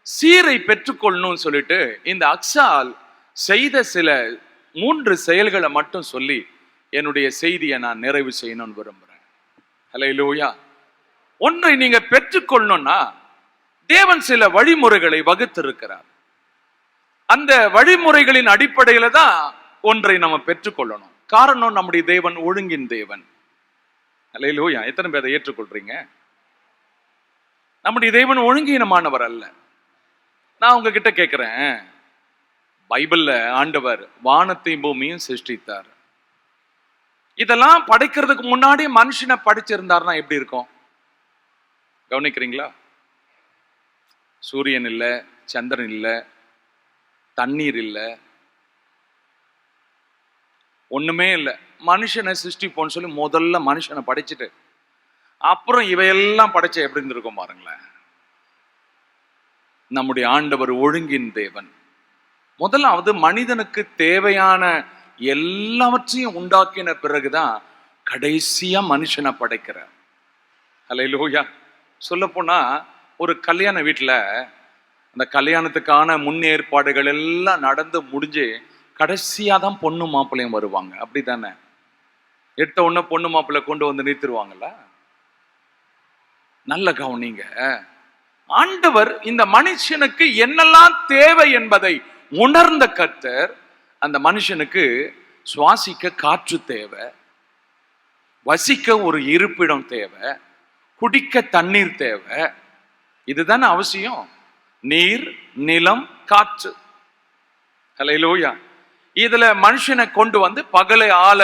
சீரை பெற்றுக்கொள்ளணும்னு சொல்லிட்டு இந்த அக்சால் செய்த சில 3 செயல்களை மட்டும் சொல்லி என்னுடைய செய்தியை நான் நிறைவு செய்யணும்னு விரும்புறேன். அல்லேலூயா. ஒன்றை நீங்க பெற்றுக்கொள்ளணும்னா தேவன் சில வழிமுறைகளை வகுத்திருக்கிறார். அந்த வழிமுறைகளின் அடிப்படையில தான் ஒன்றை நம்ம பெற்றுக்கொள்ளணும். காரணம், நம்முடைய தேவன் ஒழுங்கின் தேவன். அல்லேலூயா. எத்தனை பேர் அதை ஏற்றுக்கொள்றீங்க? நம்முடைய தேவன் ஒழுங்கீனமானவர் அல்ல. நான் உங்ககிட்ட கேட்கிறேன், பைபிள்ல ஆண்டவர் வானத்தையும் பூமியும் சிருஷ்டித்தார். இதெல்லாம் படைக்கிறதுக்கு முன்னாடி மனுஷனை படைச்சிருந்தாருன்னா எப்படி இருக்கும்? கவனிக்கிறீங்களா? சூரியன் இல்ல, சந்திரன் இல்ல, தண்ணீர் இல்ல, ஒண்ணுமே இல்லை. மனுஷனை சிருஷ்டிப்போன்னு சொல்லி முதல்ல மனுஷனை படைச்சிட்டு அப்புறம் இவையெல்லாம் படைச்ச எப்படி இருந்திருக்கும் பாருங்களேன். நம்முடைய ஆண்டவர் ஒழுங்கின் தேவன். முதலாவது மனிதனுக்கு தேவையான எல்லாவற்றையும் உண்டாக்கின பிறகுதான் கடைசியா மனுஷனை படைக்கிறார். அல்லேலூயா. சொல்ல போனா ஒரு கல்யாண வீட்டுல அந்த கல்யாணத்துக்கான முன்னேற்பாடுகள் எல்லாம் நடந்து முடிஞ்சு கடைசியா தான் பொண்ணு மாப்பிள்ளையும் வருவாங்க. அப்படித்தானே? எடுத்த உடனே பொண்ணு மாப்பிள்ளை கொண்டு வந்து நிறுத்திடுவாங்கல்ல. நல்ல கவனிங்க. ஆண்டவர் இந்த மனுஷனுக்கு என்னெல்லாம் தேவை என்பதை உணர்ந்த கர்த்தர் அந்த மனுஷனுக்கு சுவாசிக்க காற்று தேவை, வசிக்க ஒரு இருப்பிடம் தேவை, குடிக்க தண்ணீர் தேவை. இதுதானே அவசியம். நீர், நிலம், காற்று. ஹல்லேலூயா. இதுல மனுஷனை கொண்டு வந்து பகலை ஆள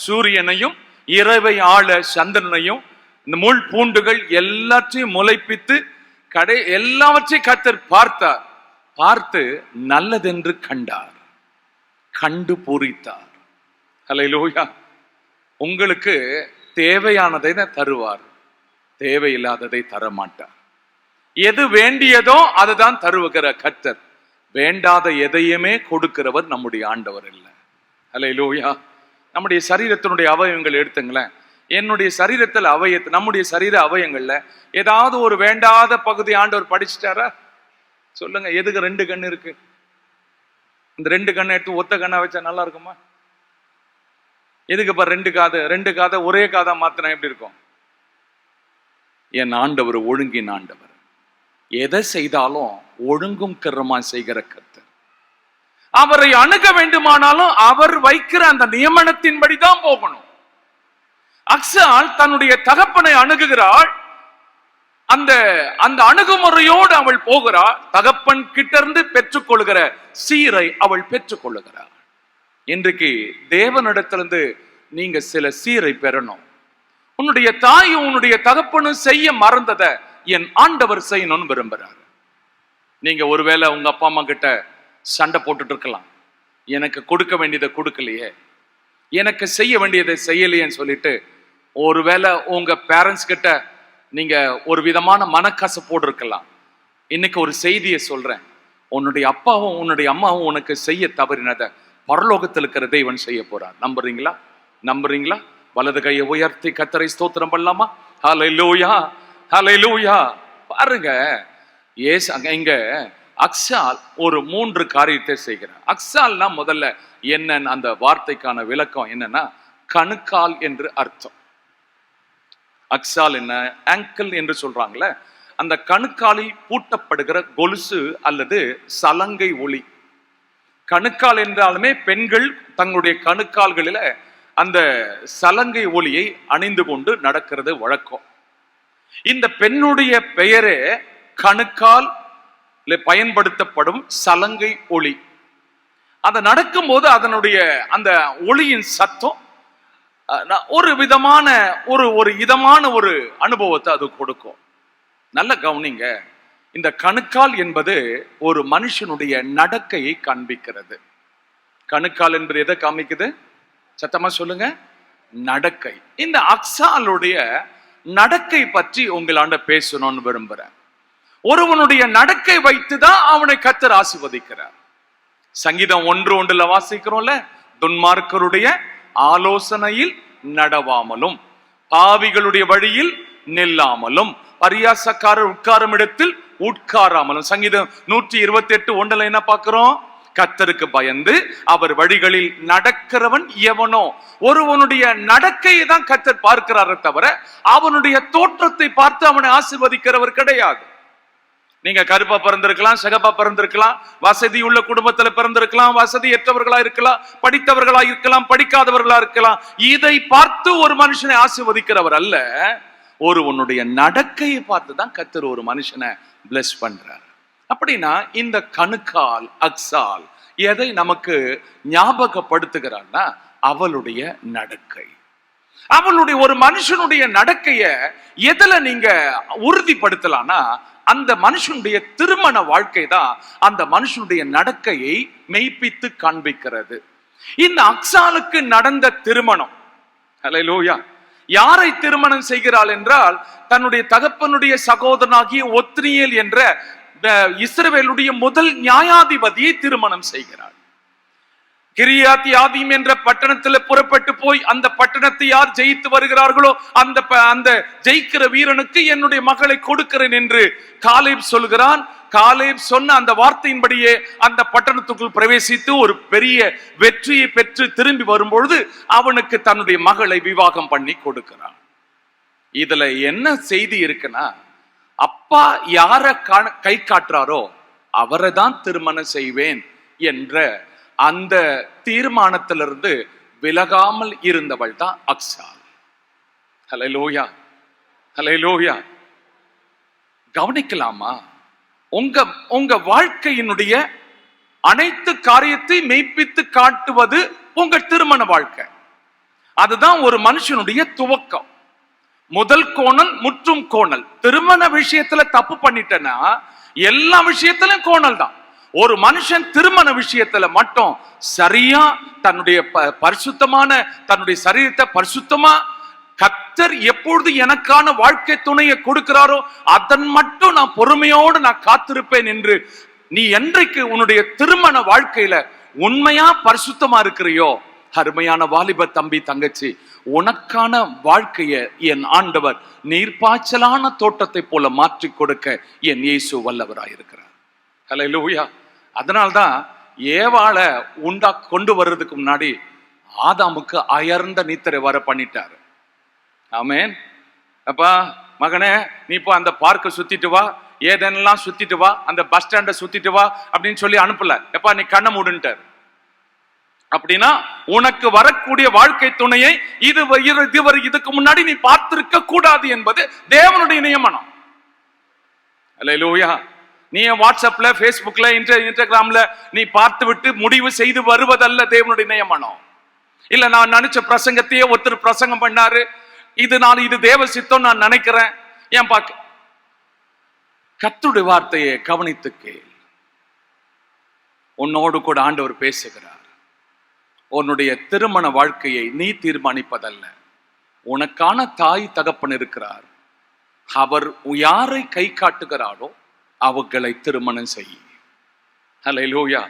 சூரியனையும் இரவை ஆள சந்திரனையும் இந்த முள் பூண்டுகள் எல்லாத்தையும் முளைப்பித்து எல்லாவற்றையும் கர்த்தர் பார்த்தார். பார்த்து நல்லதென்று கண்டார், கண்டு பூரித்தார். ஹல்லேலூயா. உங்களுக்கு தேவையானதை தான் தருவார், தேவையில்லாததை தரமாட்டார். எது வேண்டியதோ அதுதான் தருவுகிற கர்த்தர். வேண்டாத எதையுமே கொடுக்கிறவர் நம்முடைய ஆண்டவர் இல்லை. ஹல்லேலூயா. நம்முடைய சரீரத்தினுடைய அவயவங்கள் எடுத்துங்களேன். என்னுடைய சரீரத்தில் நம்முடைய சரீர அவயங்கள்ல ஏதாவது ஒரு வேண்டாத பகுதி ஆண்டவர் படிச்சுட்டாரா? சொல்லுங்க. எதுக்கு 2 கண்ணு இருக்கு? இந்த 2 கண்ணை எடுத்து ஒத்த கண்ணா வச்சா நல்லா இருக்குமா? எதுக்கு இப்ப 2 காதை ஒரே காதா மாத்தினா எப்படி இருக்கும்? என் ஆண்டவர் ஒழுங்கின் ஆண்டவர். எதை செய்தாலும் ஒழுங்கும் கர்றமா செய்கிற கர்த்தர். அவரை அணுக வேண்டுமானாலும் அவர் வைக்கிற அந்த நியமனத்தின்படிதான் போகணும். அக்சால் தன்னுடைய தகப்பனை அணுகுகிறாள். அந்த அந்த அணுகுமுறையோடு அவள் போகிறாள். தகப்பன் கிட்ட இருந்து பெற்றுக்கொள்கிற சீரை அவள் பெற்றுக்கொள்ளுகிறாள். இன்றைக்கு தேவனிடத்திலிருந்து நீங்க சில சீரை பெறணும். உன்னுடைய தாயும் உன்னுடைய தகப்பனும் செய்ய மறந்ததை என் ஆண்டவர் செய்யணும்னு விரும்புறாரு. நீங்க ஒருவேளை உங்க அப்பா அம்மா கிட்ட சண்டை போட்டுட்டு இருக்கலாம். எனக்கு கொடுக்க வேண்டியதை கொடுக்கலையே, எனக்கு செய்ய வேண்டியதை செய்யலையேன்னு சொல்லிட்டு ஒருவேளை உங்க பேரண்ட்ஸ் கிட்ட நீங்க ஒரு விதமான மனக்கசப்போடு இருக்கலாம். இன்னைக்கு ஒரு செய்தியை சொல்றேன். உன்னுடைய அப்பாவும் உன்னுடைய அம்மாவும் உனக்கு செய்ய தவறினதை பரலோகத்தில் இருக்கிற தேவன் செய்ய போறார். நம்புறீங்களா? நம்புறீங்களா? வலது கையை உயர்த்தி கர்த்தரை ஸ்தோத்திரம் பண்ணலாமா? ஹல்லேலூயா, ஹல்லேலூயா. பாருங்க, இங்க அக்சால் ஒரு 3 காரியத்தை செய்கிறார். அக்சால்னா முதல்ல என்ன, அந்த வார்த்தைக்கான விளக்கம் என்னன்னா கணுக்கால் என்று அர்த்தம். அக்சால் என்ன, ஆங்கிள் என்று சொல்றாங்களே, அந்த கணுக்காலில் பூட்டப்படுகிற கொலுசு அல்லது சலங்கை ஒளி. கணுக்கால் என்றாலுமே பெண்கள் தங்களுடைய கணுக்கால்களில அந்த சலங்கை ஒளியை அணிந்து கொண்டு நடக்கிறது வழக்கம். இந்த பெண்ணுடைய பெயரே கணுக்கால் பயன்படுத்தப்படும் சலங்கை ஒளி. அது நடக்கும்போது அதனுடைய அந்த ஒளியின் சத்தம் ஒரு விதமான ஒரு இதமான ஒரு அனுபவத்தை அது கொடுக்கும். நல்ல கவனிங்க. இந்த கணுக்கால் என்பது ஒரு மனுஷனுடைய நடக்கையை காண்பிக்கிறது. கணுக்கால் என்பது எதை காமிக்குது? சத்தமா சொல்லுங்க. நடக்கை. இந்த அக்சாலுடைய நடக்கை பற்றி உங்களாண்ட பேசணும்னு விரும்புறேன். ஒருவனுடைய நடக்கை வைத்துதான் அவனை கர்த்தர் ஆசீர்வதிக்கிறார். சங்கீதம் 1:1 வாசிக்கிறோம்ல, துன்மார்க்கருடைய ஆலோசனையில் நடவாமலும் பாவிகளுடைய வழியில் நில்லாமலும் பரியாசக்காரர் உட்காரும் இடத்தில் உட்காராமலும். சங்கீதம் 128:1 என்ன பார்க்கிறோம்? கர்த்தருக்கு பயந்து அவர் வழிகளில் நடக்கிறவன் எவனோ. ஒருவனுடைய நடக்கையை தான் கர்த்தர் பார்க்கிறாரே தவிர அவனுடைய தோற்றத்தை பார்த்து அவனை ஆசீர்வதிக்கிறவர் கிடையாது. நீங்க கருப்பா பிறந்திருக்கலாம், சிகப்பா பிறந்திருக்கலாம், வசதி உள்ள குடும்பத்துல பிறந்திருக்கலாம், வசதியற்றவர்களா இருக்கலாம், படித்தவர்களா இருக்கலாம், படிக்காதவர்களா இருக்கலாம். இதை பார்த்து ஒரு மனுஷனை ஆசீர்வதிக்கிறவர் அல்ல, ஒருவனுடைய நடக்கையை பார்த்து தான் கர்த்தர் ஒரு மனுஷனை பிளஸ் பண்றார். அப்படின்னா இந்த கணுக்கால் அக்சால் எதை நமக்கு ஞாபகப்படுத்துகிறான்னா அவளுடைய நடக்கை. அவளுடைய ஒரு மனுஷனுடைய நடக்கைய எதுல நீங்க உறுதிப்படுத்தலாம்னா அந்த மனுஷனுடைய திருமண வாழ்க்கை தான் அந்த மனுஷனுடைய நடக்கையை மெய்ப்பித்து காண்பிக்கிறது. இந்த அக்சாலுக்கு நடந்த திருமணம், ஹல்லேலூயா, யாரை திருமணம் செய்கிறாள் என்றால் தன்னுடைய தகப்பனுடைய சகோதரனாகிய ஒத்னியேல் என்ற இஸ்ரவேலுடைய முதல் நியாயாதிபதியை திருமணம் செய்கிறாள். கிரியாத் யாதீம் என்ற பட்டணத்தில் புறப்பட்டு போய் அந்த பட்டணத்தை யார் ஜெயித்து வருகிறார்களோ அந்த ஜெயிக்கிற வீரனுக்கு என்னுடைய மகளை கொடுக்கிறேன் என்று காலேப் சொல்கிறான். காலேப் சொன்ன அந்த வார்த்தையின்படியே அந்த பட்டணத்துக்குள் பிரவேசித்து ஒரு பெரிய வெற்றியை பெற்று திரும்பி வரும்பொழுது அவனுக்கு தன்னுடைய மகளை விவாகம் பண்ணி கொடுக்கிறான். இதுல என்ன செய்தி இருக்குன்னா, அப்பா யார கை காட்டுறாரோ அவரை தான் திருமணம் செய்வேன் என்ற அந்த தீர்மானத்திலிருந்து விலகாமல் இருந்தவள் தான் அக்சால். ஹல்லேலூயா, ஹல்லேலூயா. கவனிக்கலாமா? உங்க உங்க வாழ்க்கையினுடைய அனைத்து காரியத்தை மெய்ப்பித்து காட்டுவது உங்க திருமண வாழ்க்கை. அதுதான் ஒரு மனுஷனுடைய துவக்கம். முதல் கோணல் முற்றும் கோணல். திருமண விஷயத்துல தப்பு பண்ணிட்டேன்னா எல்லா விஷயத்திலும் கோணல் தான். ஒரு மனுஷன் திருமண விஷயத்துல மட்டும் சரியா தன்னுடைய பரிசுத்தமான தன்னுடைய சரீரத்தை பரிசுத்தமா கர்த்தர் எப்பொழுது எனக்கான வாழ்க்கை துணையை கொடுக்கிறாரோ அதன் மட்டும் நான் பொறுமையோடு நான் காத்திருப்பேன் என்று நீ என்றைக்கு உன்னுடைய திருமண வாழ்க்கையில உண்மையா பரிசுத்தமா இருக்கிறியோ, அருமையான வாலிப தம்பி தங்கச்சி, உனக்கான வாழ்க்கைய என் ஆண்டவர் நீர்ப்பாய்ச்சலான தோட்டத்தை போல மாற்றி கொடுக்க என் இயேசு வல்லவராயிருக்கிறார். ஹல்லேலூயா. அதனால்தான் ஏவாளை கொண்டு வர்றதுக்கு முன்னாடி ஆதாமுக்கு அயர்ந்த நீத்தரை வர பண்ணிட்டாரு. ஆமென். அப்பா மகனே, நீ இப்போ அந்த பார்க்க சுத்திட்டு வா, ஏதெல்லாம் சுத்திட்டு வா, அந்த பஸ் ஸ்டாண்டை சுத்திட்டு வா அப்படின்னு சொல்லி அனுப்பல. எப்பா நீ கண்ணை மூடுன்ட்டார். அப்படின்னா உனக்கு வரக்கூடிய வாழ்க்கை துணையை இதுக்கு முன்னாடி நீ பார்த்திருக்க கூடாது என்பது தேவனுடைய நியமனம். அல்லேலூயா. நீ வாட்ஸ்அப்ல, பேஸ்புக்ல, இன்ஸ்டாகிராம்ல நீ பார்த்து விட்டு முடிவு செய்து வருவதல்ல தேவனுடைய நியமனம். இல்ல நான் நினைச்ச பிரசங்கத்தையே ஒருத்தர் பிரசங்கம் பண்ணாரு, இது தேவ சித்தம் நான் நினைக்கிறேன். ஏன் பார்க்க கர்த்தருடைய வார்த்தையை கவனித்து கேள். உன்னோடு கூட ஆண்டவர் பேசுகிறார். உன்னுடைய திருமண வாழ்க்கையை நீ தீர்மானிப்பதல்ல, உனக்கான தாய் தகப்பன் இருக்கிறார். அவர் யாரை கை காட்டுகிறாரோ அவர்களை திருமணம் செய்ய. ஹல்லேலூயா.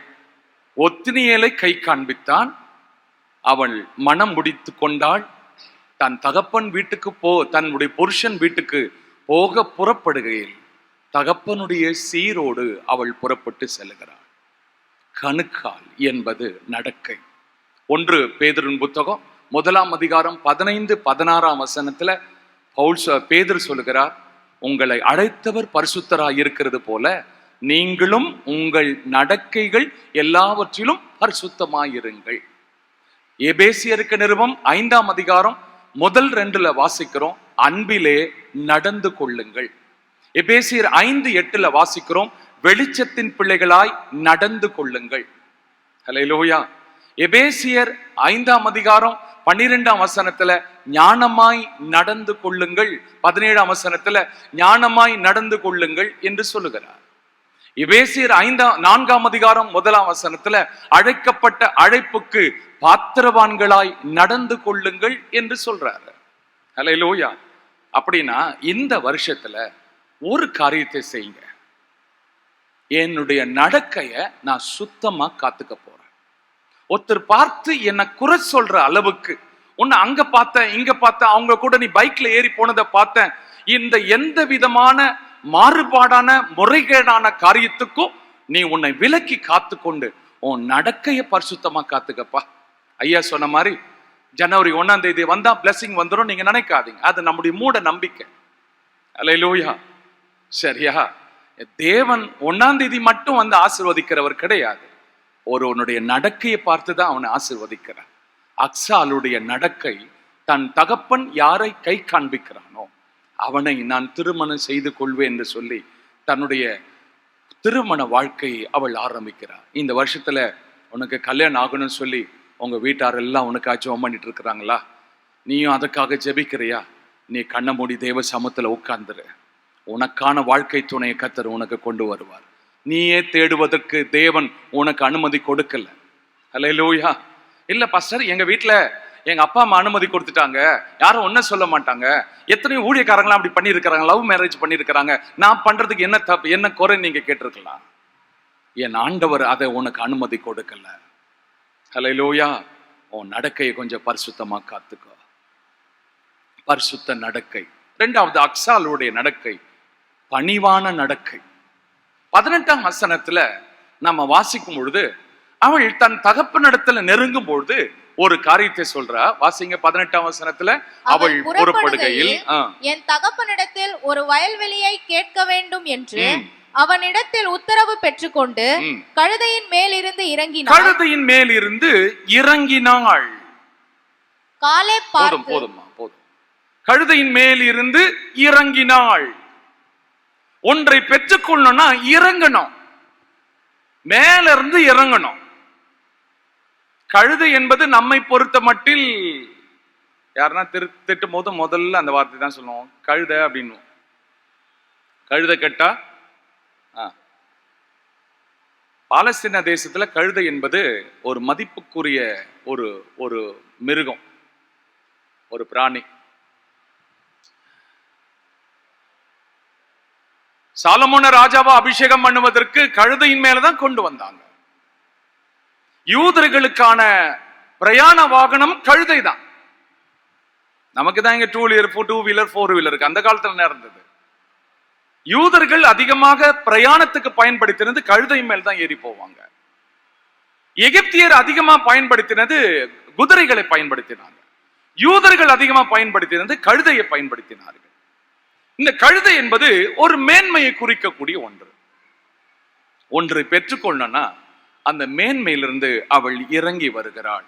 ஒத்னியேலை கை காண்பித்தான், அவள் மனம் முடித்து கொண்டாள். தன் தகப்பன் வீட்டுக்கு தன்னுடைய புருஷன் வீட்டுக்கு போக புறப்படுகையில் தகப்பனுடைய சீரோடு அவள் புறப்பட்டு செல்கிறாள். கணுக்கால் என்பது நடக்கை. 1 பேதுருவின் புத்தகம் 1 அதிகாரம் 15-16 வசனத்துல பேதுரு சொல்லுகிறார், உங்களை அழைத்தவர் பரிசுத்தராய் இருக்கிறது போல நீங்களும் உங்கள் நடக்கைகள் எல்லாவற்றிலும் பரிசுத்தமாயிருங்கள். எபேசியருக்கு நிருபம் 5 அதிகாரம் 1-2 வாசிக்கிறோம், அன்பிலே நடந்து கொள்ளுங்கள். எபேசியர் 5:8 வாசிக்கிறோம், வெளிச்சத்தின் பிள்ளைகளாய் நடந்து கொள்ளுங்கள். ஹல்லேலூயா. எபேசியர் 5 அதிகாரம் 12 வசனத்துல ஞானமாய் நடந்து கொள்ளுங்கள், 17 வசனத்துல ஞானமாய் நடந்து கொள்ளுங்கள் என்று சொல்லுகிறார். எபேசியர் 4 அதிகாரம் 1 வசனத்துல அழைக்கப்பட்ட அழைப்புக்கு பாத்திரவான்களாய் நடந்து கொள்ளுங்கள் என்று சொல்றாரு. ஹல்லேலூயா. அப்படின்னா இந்த வருஷத்துல ஒரு காரியத்தை செய்யுங்க. என்னுடைய நடக்கைய நான் சுத்தமா காத்துக்க போறேன். ஒருத்தர் பார்த்து என்ன குறை சொல்ற அளவுக்கு, உன்னை அங்க பார்த்தேன் இங்க பார்த்தேன், அவங்க கூட நீ பைக்ல ஏறி போனதை பார்த்தேன், இந்த எந்த விதமான மாறுபாடான முறைகேடான காரியத்துக்கும் நீ உன்னை விலக்கி காத்து கொண்டு உன் நடக்கைய பரிசுத்தமா காத்துக்கப்பா. ஐயா சொன்ன மாதிரி ஜனவரி 1ஆம் தேதி வந்தா பிளஸிங் வந்துடும் நீங்க நினைக்காதீங்க. அது நம்முடைய மூட நம்பிக்கை. அல்லேலூயா. சரியா? தேவன் 1ஆம் தேதி மட்டும் வந்து ஆசீர்வதிக்கிறவர் கிடையாது. ஒருவனுடைய நடக்கையை பார்த்துதான் அவனை ஆசீர்வதிக்கிறார். அக்சாலுடைய நடக்கை, தன் தகப்பன் யாரை கை காண்பிக்கிறானோ அவனை நான் திருமணம் செய்து கொள்வேன் என்று சொல்லி தன்னுடைய திருமண வாழ்க்கையை அவள் ஆரம்பிக்கிறார். இந்த வருஷத்துல உனக்கு கல்யாணம் ஆகணும்னு சொல்லி உங்க வீட்டார் எல்லாம் உனக்காக ஜெபம் பண்ணிட்டு இருக்கிறாங்களா? நீயும் அதுக்காக ஜெபிக்கிறியா? நீ கண்ண மூடி தேவ சமத்துல உட்கார்ந்துரு. உனக்கான வாழ்க்கை துணையை கர்த்தர் உனக்கு கொண்டு வருவார். நீயே தேடுவதற்கு தேவன் உனக்கு அனுமதி கொடுக்கல. அல்லேலூயா. இல்ல பாஸ்டர், எங்க வீட்டுல எங்க அப்பா அம்மா அனுமதி கொடுத்துட்டாங்க, யாரும் ஒன்னும் சொல்ல மாட்டாங்க, எத்தனையோ ஊழியக்காரங்களாம் அப்படி பண்ணியிருக்கிறாங்க, லவ் மேரேஜ் பண்ணியிருக்கிறாங்க, நான் பண்றதுக்கு என்ன தப்பு என்ன குறை நீங்க கேட்டிருக்கலாம். என் ஆண்டவர் அதை உனக்கு அனுமதி கொடுக்கல. அல்லேலூயா. உன் நடக்கையை கொஞ்சம் பரிசுத்தமா காத்துக்கோ. பரிசுத்த நடக்கை. 2வது அக்சாலுடைய நடக்கை பணிவான நடக்கை. 18ஆம் வசனத்துல நம்ம வாசிக்கும் பொழுது அவள் தன் தகப்பனிடத்துல நெருங்கும் பொழுது ஒரு காரியத்தை சொல்றா. வாசிங்க 18ஆம் வசனத்துல, அவள் புறப்படுகையில் என் தகப்பனிடத்தில் ஒரு வயல்வெளியை கேட்க வேண்டும் என்று அவனிடத்தில் உத்தரவு பெற்றுக்கொண்டு கழுதையின் மேல் இருந்து இறங்கினாள். கழுதையின் மேல் இருந்து இறங்கினாள். காலேப் போதும் போதும்மா போதும். கழுதையின் மேல் இருந்து இறங்கினாள். ஒன்றை பெற்றுக்கொள்ளணும்னா இறங்கணும், மேல இருந்து இறங்கணும். கழுதை என்பது நம்மை பொறுத்த மட்டில் யாருன்னா திட்டும் போது முதல்ல அந்த வார்த்தை தான் சொல்லுவோம், கழுதை அப்படின்னு. கழுதை கேட்டா பாலஸ்தீன தேசத்துல கழுதை என்பது ஒரு மதிப்புக்குரிய ஒரு ஒரு மிருகம், ஒரு பிராணி. சாலமோன ராஜாவா அபிஷேகம் பண்ணுவதற்கு கழுதையின் மேலதான் கொண்டு வந்தாங்க. யூதர்களுக்கான பிரயாண வாகனம் கழுதை தான். நமக்கு தான் இங்க 2 வீலர் 4 வீலர் இருக்கு, அந்த காலத்துல நடந்தது. யூதர்கள் அதிகமாக பிரயாணத்துக்கு பயன்படுத்தினது கழுதை மேல் தான் ஏறி போவாங்க. எகிப்தியர் அதிகமா பயன்படுத்தினது குதிரைகளை பயன்படுத்தினாங்க. யூதர்கள் அதிகமா பயன்படுத்தினது கழுதையை பயன்படுத்தினார்கள். இந்த கழுதை என்பது ஒரு மேன்மையை குறிக்கக்கூடிய ஒன்று. ஒன்றை பெற்றுக்கொள்ளனா அந்த மேன்மையிலிருந்து அவள் இறங்கி வருகிறாள்.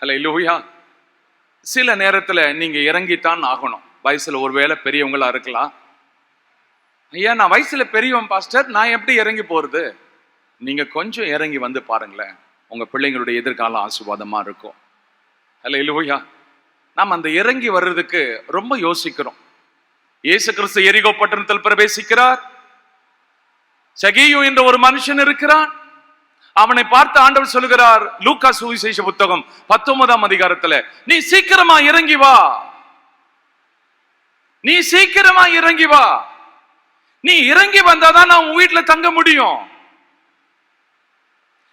ஹல்லேலூயா. சில நேரத்துல நீங்க இறங்கித்தான் ஆகணும். வயசுல ஒருவேளை பெரியவங்களா இருக்கலாம். ஐயா நான் வயசுல பெரியவன் பாஸ்டர், நான் எப்படி இறங்கி போறது? நீங்க கொஞ்சம் இறங்கி வந்து பாருங்களேன், உங்க பிள்ளைங்களுடைய எதிர்காலம் ஆசீர்வாதமா இருக்கும். ஹல்லேலூயா. நாம் அந்த இறங்கி வர்றதுக்கு ரொம்ப யோசிக்கிறோம். இயேசு கிறிஸ்து எரிகோ பட்டணத்தில் பிரவேசிக்கிறார். சகேயு என்ற ஒரு மனுஷன் இருக்கிறான். அவனை பார்த்து ஆண்டவர் சொல்லுகிறார், லூக்கா சுவிசேஷ புத்தகம் 19ஆம் அதிகாரத்துல, நீ சீக்கிரமா இறங்கி வா, நீ சீக்கிரமா இறங்கி வா. நீ இறங்கி வந்தாதான் நான் உன் வீட்டுல தங்க முடியும்.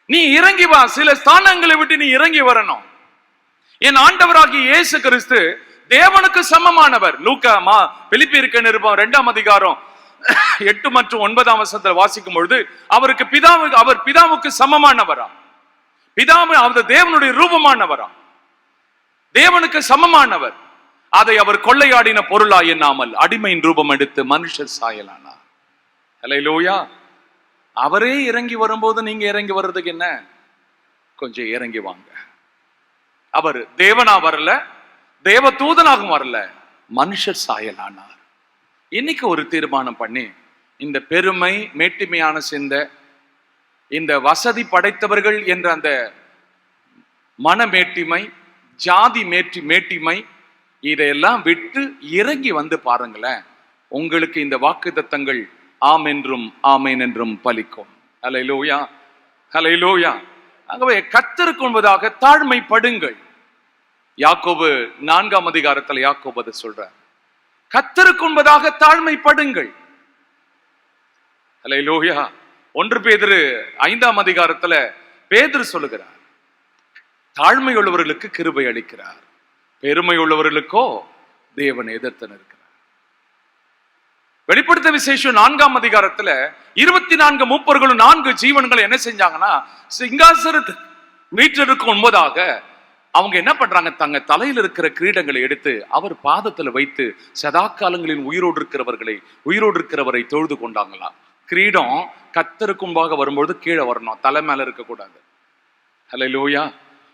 நீ இறங்கி வா, சில ஸ்தானங்களை விட்டு நீ இறங்கி வரணும். என் ஆண்டவராகிய இயேசு கிறிஸ்து தேவனுக்கு சமமானவர். லூக்கா பிலிப்பியருக்கு நிருபம் 2ஆம் அதிகாரம் 8 மற்றும் 9ஆம் வசனத்தில் வாசிக்கும் பொழுது அவர் பிதாவுக்கு சமமானவரா, அவர் தேவனுடைய ரூபமானவரா, தேவனுக்கு சமமானவர். அதை அவர் கொள்ளையாடின பொருளா எண்ணாமல் அடிமையின் ரூபம் எடுத்து மனுஷர் சாயலானார். ஹல்லேலூயா. அவரே இறங்கி வரும்போது நீங்க இறங்கி வர்றதுக்கு என்ன? கொஞ்சம் இறங்கி வாங்க. அவர் தேவனா வரல, தேவ தூதனாகவும் வரல, மனுஷர் சாயலானார். இன்னைக்கு ஒரு தீர்மானம் பண்ணி, இந்த பெருமை, மேட்டிமையான சிந்தை, இந்த வசதி படைத்தவர்கள் என்ற அந்த மனமேட்டிமை, ஜாதி மேட்டிமை, இதையெல்லாம் விட்டு இறங்கி வந்து பாருங்களேன். உங்களுக்கு இந்த வாக்குத்தத்தங்கள் ஆம் என்றும் ஆமேன் என்றும் பலிக்கும். ஹல்லேலூயா, ஹல்லேலூயா. ஆகவே கர்த்தருக்கு முன்பதாக தாழ்மைப்படுங்கள். யாக்கோபு 4ஆம் அதிகாரத்தில் யாக்கோபு அதை சொல்றார், கர்த்தருக்கு முன்பதாக தாழ்மைப்படுங்கள். ஹல்லேலூயா. 1 பேதுரு 5ஆம் அதிகாரத்துல பேதுரு சொல்லுகிறார், தாழ்மை உள்ளவர்களுக்கு கிருபை அளிக்கிறார், பெருமை உள்ளவர்களுக்கோ தேவன் எதிர்த்து நிற்கிறார். வெளிப்படுத்த விசேஷம் 4ஆம் அதிகாரத்துல 24 மூப்பர்களும் 4 ஜீவன்கள் என்ன செஞ்சாங்கன்னா, சிங்காசனத்து வீட்டிற்கு முன்பதாக அவங்க என்ன பண்றாங்க, தங்க தலையில் இருக்கிற கிரீடங்களை எடுத்து அவர் பாதத்துல வைத்து சதா காலங்களில் உயிரோடு இருக்கிறவரை தொழுது கொண்டாங்களா. கிரீடம் கர்த்தருக்கு முன்பாக வரும்போது கீழே வரணும், தலை மேல இருக்க கூடாது. ஹல்லேலூயா.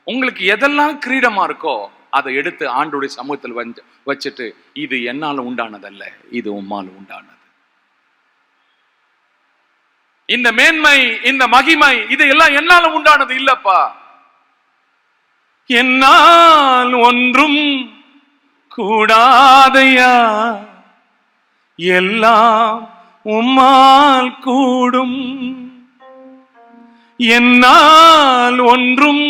உங்களுக்கு எதெல்லாம் கிரீடமா இருக்கோ அதை எடுத்து ஆண்டோடைய சமூகத்தில் வச்சுட்டு, இது என்னால உண்டானதல்ல, இது உம்மால் உண்டானது. இந்த மேன்மை, இந்த மகிமை, இது எல்லாம் என்னால உண்டானது இல்லப்பா. என்னால் ஒன்றும் கூடாதையா, எல்லாம் உம்மால் கூடும். என்னால் ஒன்றும்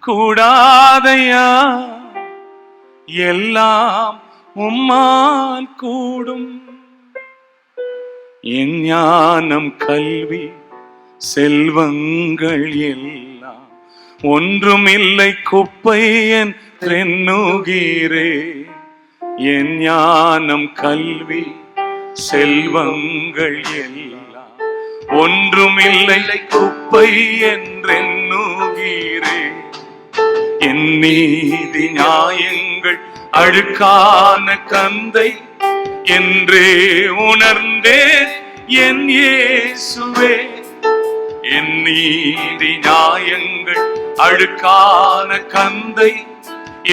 கூடாதையா, எல்லாம் உம்மால் கூடும். என் ஞானம், கல்வி, செல்வங்கள் எல்லாம் ஒன்றுமில்லை குப்பை என்றெண்ணுகிறே. என் ஞானம், கல்வி, செல்வங்கள் எல்லாம் ஒன்றுமில்லை குப்பை என்றெண்ணுகிறே. என் நீதி நியாயங்கள் அழுக்கான கந்தை என்றே உணர்ந்தேன் என் இயேசுவே. என் நீதி நியாயங்கள் அழுக்கான கந்தை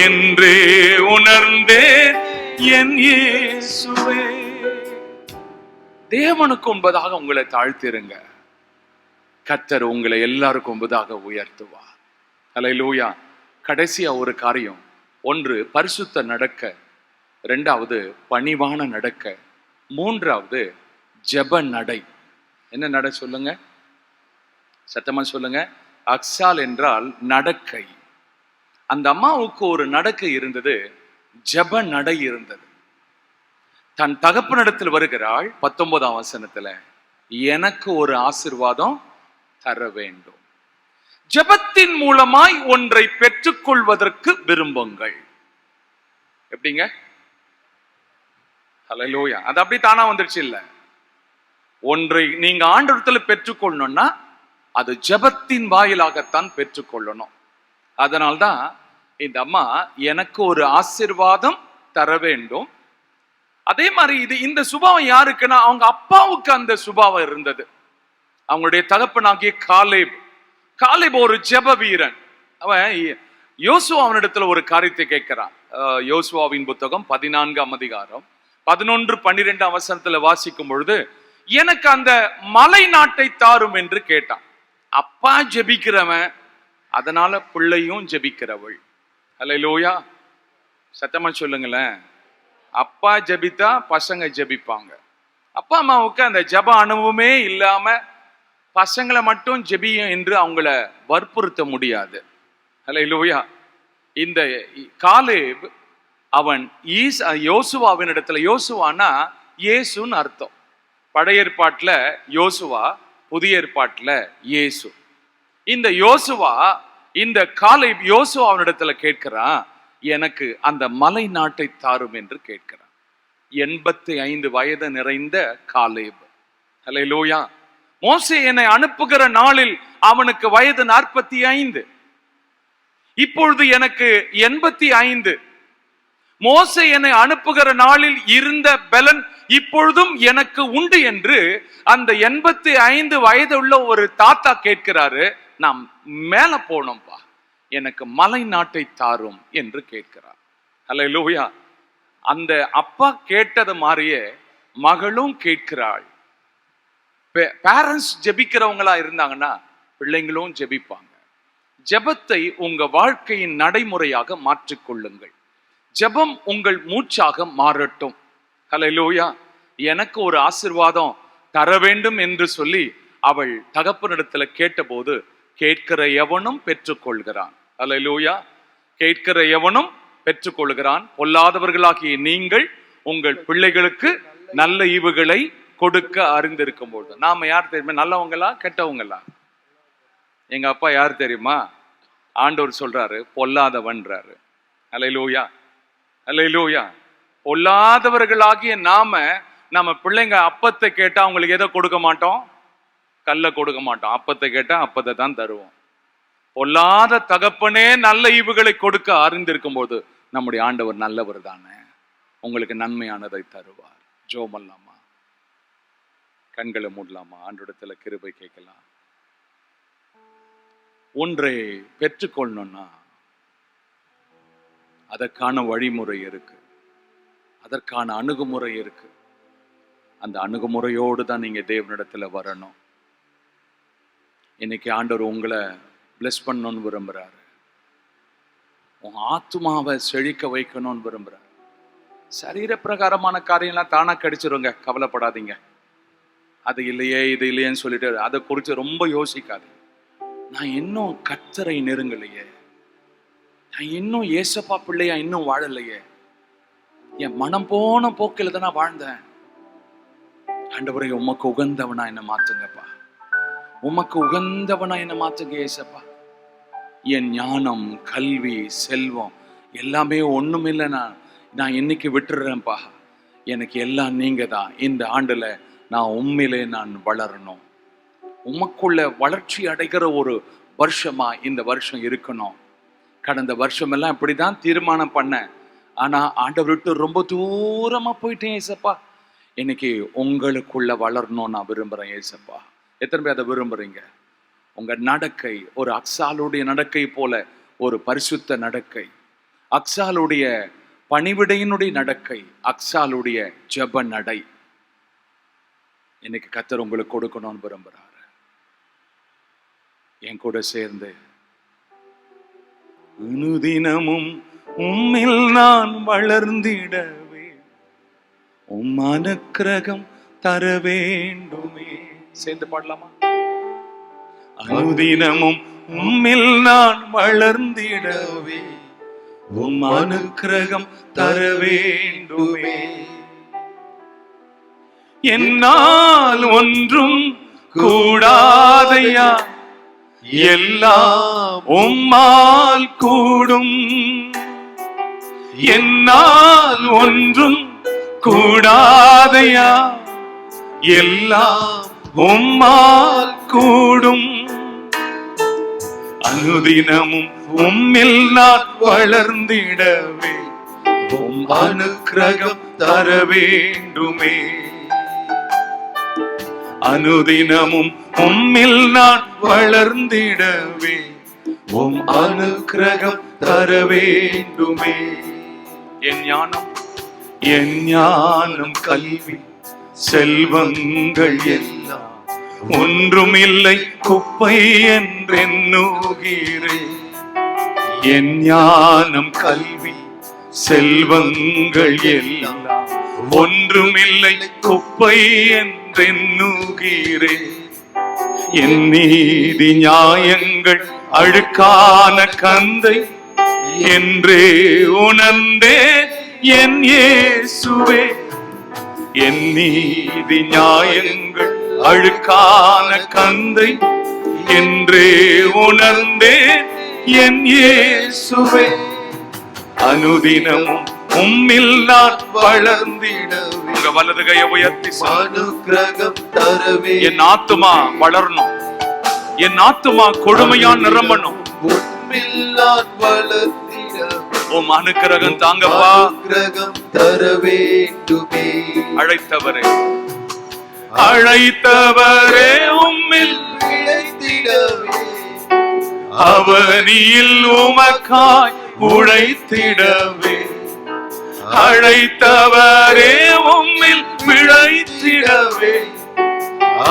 என்றே உணர்ந்தேன் என் இயேசுவே. தேவனுக்கு முன்பதாக உங்களை தாழ்த்திருங்க, கர்த்தர் உங்களை எல்லாருக்கும் முன்பதாக உயர்த்துவார். அல்லேலூயா. கடைசியா ஒரு காரியம், ஒன்று பரிசுத்த நடக்க, இரண்டாவது பணிவான நடக்க, மூன்றாவது ஜெப நடை. என்ன நடை சொல்லுங்க, சத்தமா சொல்லுங்க. அக்சால் என்றால் நடக்கை. அந்த அம்மாவுக்கு ஒரு நடக்கை இருந்தது, ஜெப நடை இருந்தது. தன் தகப்பனிடத்தில் வருகிறாள். 19ஆம் வசனத்துல, எனக்கு ஒரு ஆசீர்வாதம் தர வேண்டும். ஜெபத்தின் மூலமாய் ஒன்றை பெற்றுக்கொள்வதற்கு விரும்புங்கள். எப்படிங்க? ஹல்லேலூயா. அது அப்படி தானா வந்துருச்சு இல்ல. ஒன்றை நீங்க ஆண்டவரத்துல பெற்றுக்கொள்ளணும்னா அது ஜெபத்தின் வாயிலாகத்தான் பெற்றுக்கொள்ளணும். அதனால்தான் இந்த அம்மா எனக்கு ஒரு ஆசீர்வாதம் தர வேண்டும். அதே மாதிரி இந்த சுபாவம் யாருக்குன்னா அவங்க அப்பாவுக்கு அந்த சுபாவம் இருந்தது. அவங்களுடைய தகப்பனாகிய காலேப் ஒரு ஜெப வீரன். அவன் யோசுவா அவனிடத்துல ஒரு காரியத்தை கேட்கிறான். யோசுவாவின் புத்தகம் 14ஆம் அதிகாரம் 11, 12 வசனத்துல வாசிக்கும் பொழுது, எனக்கு அந்த மலை நாட்டை தாரும் என்று கேட்டான். அப்பா ஜெபிக்கிறவன், அதனால பிள்ளையும் ஜெபிக்கிறவள். அல்லேலூயா. சத்தமா சொல்லுங்களேன். அப்பா ஜெபித்தா பசங்க ஜெபிப்பாங்க. அப்பா அம்மாவுக்கு அந்த ஜெப அனுபவமே இல்லாம பசங்களை மட்டும் ஜெபியும் என்று அவங்கள வற்புறுத்த முடியாது. அல்லேலூயா. இந்த காலேப் அவன் யோசுவாவின் இடத்துல, யோசுவானா இயேசுன்னு அர்த்தம். பழைய ஏற்பாட்டுல யோசுவா, புதிய ஏற்பாட்டுல இயேசு. இந்த யோசுவா, இந்த காலேப் யோசுவாவினிடத்துல கேட்கிறான், எனக்கு அந்த மலை நாட்டை தாரும் என்று கேட்கிறான். 85 வயது நிறைந்த காலேப். அல்லேலூயா. மோசே என்னை அனுப்புகிற நாளில் அவனுக்கு வயது 45. இப்பொழுது எனக்கு 85. மோசே என்னை அனுப்புகிற நாளில் இருந்த பலன் இப்பொழுதும் எனக்கு உண்டு என்று அந்த 85 வயது உள்ள ஒரு தாத்தா கேட்கிறாரு. நாம் மேல போனோம்பா, எனக்கு மலை நாட்டை தாரும் என்று கேட்கிறார். அல்லேலூயா. அந்த அப்பா கேட்டது மாதிரியே மகளும் கேட்கிறாள். பேரண்ட்ஸ் ஜெபிக்கிறவங்களா இருந்தாங்கன்னா பிள்ளைங்களும் ஜெபிப்பாங்க. ஜெபத்தை உங்க வாழ்க்கையின் நடைமுறையாக மாற்றிக்கொள்ளுங்கள். ஜெபம் உங்கள் மூச்சாக மாறட்டும். ஹல்லேலூயா. எனக்கு ஒரு ஆசீர்வாதம் தர வேண்டும் என்று சொல்லி அவள் தகப்பனிடத்துல கேட்டபோது, கேட்கிற எவனும் பெற்றுக்கொள்கிறான். ஹல்லேலூயா. கேட்கிற எவனும் பெற்றுக்கொள்கிறான். பொல்லாதவர்களாகிய நீங்கள் உங்கள் பிள்ளைகளுக்கு நல்ல ஈவுகளை கொடுக்க அறிந்திருக்கும் போது. நாம யார் தெரியுமா? நல்லவங்களா கெட்டவங்களா? எங்க அப்பா யார் தெரியுமா? ஆண்டவர் சொல்றாரு, பொல்லாதவன்றாரு. அல்லேலூயா. அல்லேலூயா. பொல்லாதவர்களாகிய நம்ம பிள்ளைங்க அப்பத்தை கேட்டா அவங்களுக்கு எதை கொடுக்க மாட்டோம்? கல்ல கொடுக்க மாட்டோம். அப்பத்தை கேட்டா அப்பத்தை தான் தருவோம். பொல்லாத தகப்பனே நல்ல ஈவுகளை கொடுக்க அறிந்திருக்கும் போது நம்முடைய ஆண்டவர் நல்லவர் தானே, உங்களுக்கு நன்மையானதை தருவார். ஜோமல்லாமா, கண்களை மூடலாமா, ஆண்டவரிடத்துல கிருபை கேட்கலாம். ஒன்றை பெற்றுக்கொள்ளணும்னா அதற்கான வழிமுறை இருக்கு, அதற்கான அணுகுமுறை இருக்கு. அந்த அணுகுமுறையோடு தான் நீங்க தேவனிடத்துல வரணும். இன்னைக்கு ஆண்டவர் உங்களை பிளஸ் பண்ணணும்னு விரும்புறாரு. உங்க ஆத்துமாவை செழிக்க வைக்கணும்னு விரும்புறாரு. சரீர பிரகாரமான காரியம்லாம் தானா கிடைச்சிருங்க, கவலைப்படாதீங்க. அது இல்லையே இது இல்லையேன்னு சொல்லிட்டு அதை குறித்து ரொம்ப யோசிக்காதீங்க. நான் இன்னும் கர்த்தரை நெருங்கலையே, நான் இன்னும் ஏசப்பா பிள்ளையா இன்னும் வாழலையே, என் மனம் போன போக்கில தான் நான் வாழ்ந்தேன். ஆண்டவரே உமக்கு உகந்தவனா என்ன மாத்துங்கப்பா, உமக்கு உகந்தவனா என்ன மாத்துங்க ஏசப்பா. என் ஞானம், கல்வி, செல்வம் எல்லாமே ஒண்ணும் இல்லை, நான் இன்னைக்கு விட்டுறேன்ப்பா. எனக்கு எல்லாம் நீங்க தான். இந்த ஆண்டுல நான் உண்மையிலே நான் வளரணும். உமக்குள்ள வளர்ச்சி அடைகிற ஒரு வருஷமா இந்த வருஷம் இருக்கணும். கடந்த வருஷம் எல்லாம் இப்படிதான் தீர்மானம் பண்ணேன், ஆனா ஆண்டவர் விட்டு ரொம்ப தூரமா போயிட்டேன் ஏசப்பா. இன்னைக்கு உங்களுக்குள்ள வளரணும் நான் விரும்புறேன் ஏசப்பா. எத்தனை பேர் அதை விரும்புறீங்க? உங்க நடக்கை ஒரு அக்சாலுடைய நடக்கை போல ஒரு பரிசுத்த நடக்கை. அக்சாலுடைய பணிவிடையினுடைய நடக்கை, அக்சாலுடைய ஜெப நடை இன்னைக்கு கர்த்தர் உங்களுக்கு கொடுக்கணும்னு விரும்புறாரு. என் கூட சேர்ந்து அனுதினமும் உம்மில் நான் வளர்ந்திடவே உம் அனுக்கிரகம் தர வேண்டுமே. சேர்ந்து பாடலாமா? அனுதினமும் உம்மில் நான் வளர்ந்திடவே உம் அனுக்கிரகம் தர வேண்டுமே. என்னால் ஒன்றும் கூடாதையா, எல்லாம் உம்மால் கூடும். என்னால் ஒன்றும் கூடாதையா, எல்லாம் உம்மால் கூடும். அனுதினமும் உம்மில் நான் வளர்ந்திடவே உம் அனுக்கிரகம் தர வேண்டுமே. அனுதினமும் உம்மில் நான் வளர்ந்திடவே உம் அனுக்கிரகம் தர வேண்டுமே. என் ஞானம் கல்வி செல்வங்கள் எல்லாம் ஒன்றுமில்லை குப்பை என்றெண்ணுகிறேன். என் ஞானம் கல்வி செல்வங்கள் எல்லாம் ஒன்றுமில்லை குப்பை என்றெண்ணுகிறேன். என் நீதி நியாயங்கள் அழுக்கான கந்தை என்றே உணர்ந்தே என் இயேசுவே. என் நீதி நியாயங்கள் அழுக்கான கந்தை என்றே உணர்ந்தே என் இயேசுவே. அனுதினமும் உம்மில் நான் வளர்ந்திடவே. உங்க வலது கையை உயர்த்தி அனுக்கிரகம் தரவே. என் ஆத்துமா வளரணும், என் ஆத்துமா கொடுமையா நிரம்பணும். உம்மில் நான் வளர்ந்திடவே உம் அனுக்கிரகம் தாங்கப்பா. அனுக்கிரகம் தர வேண்டுமே. அழைத்தவரே அழைத்தவரே உம்மில் இழைத்திடவே அவனியில் உமக்காய் உழைத்திடவே. அழைத்தவரே உம்மில் பிழைத்திடவே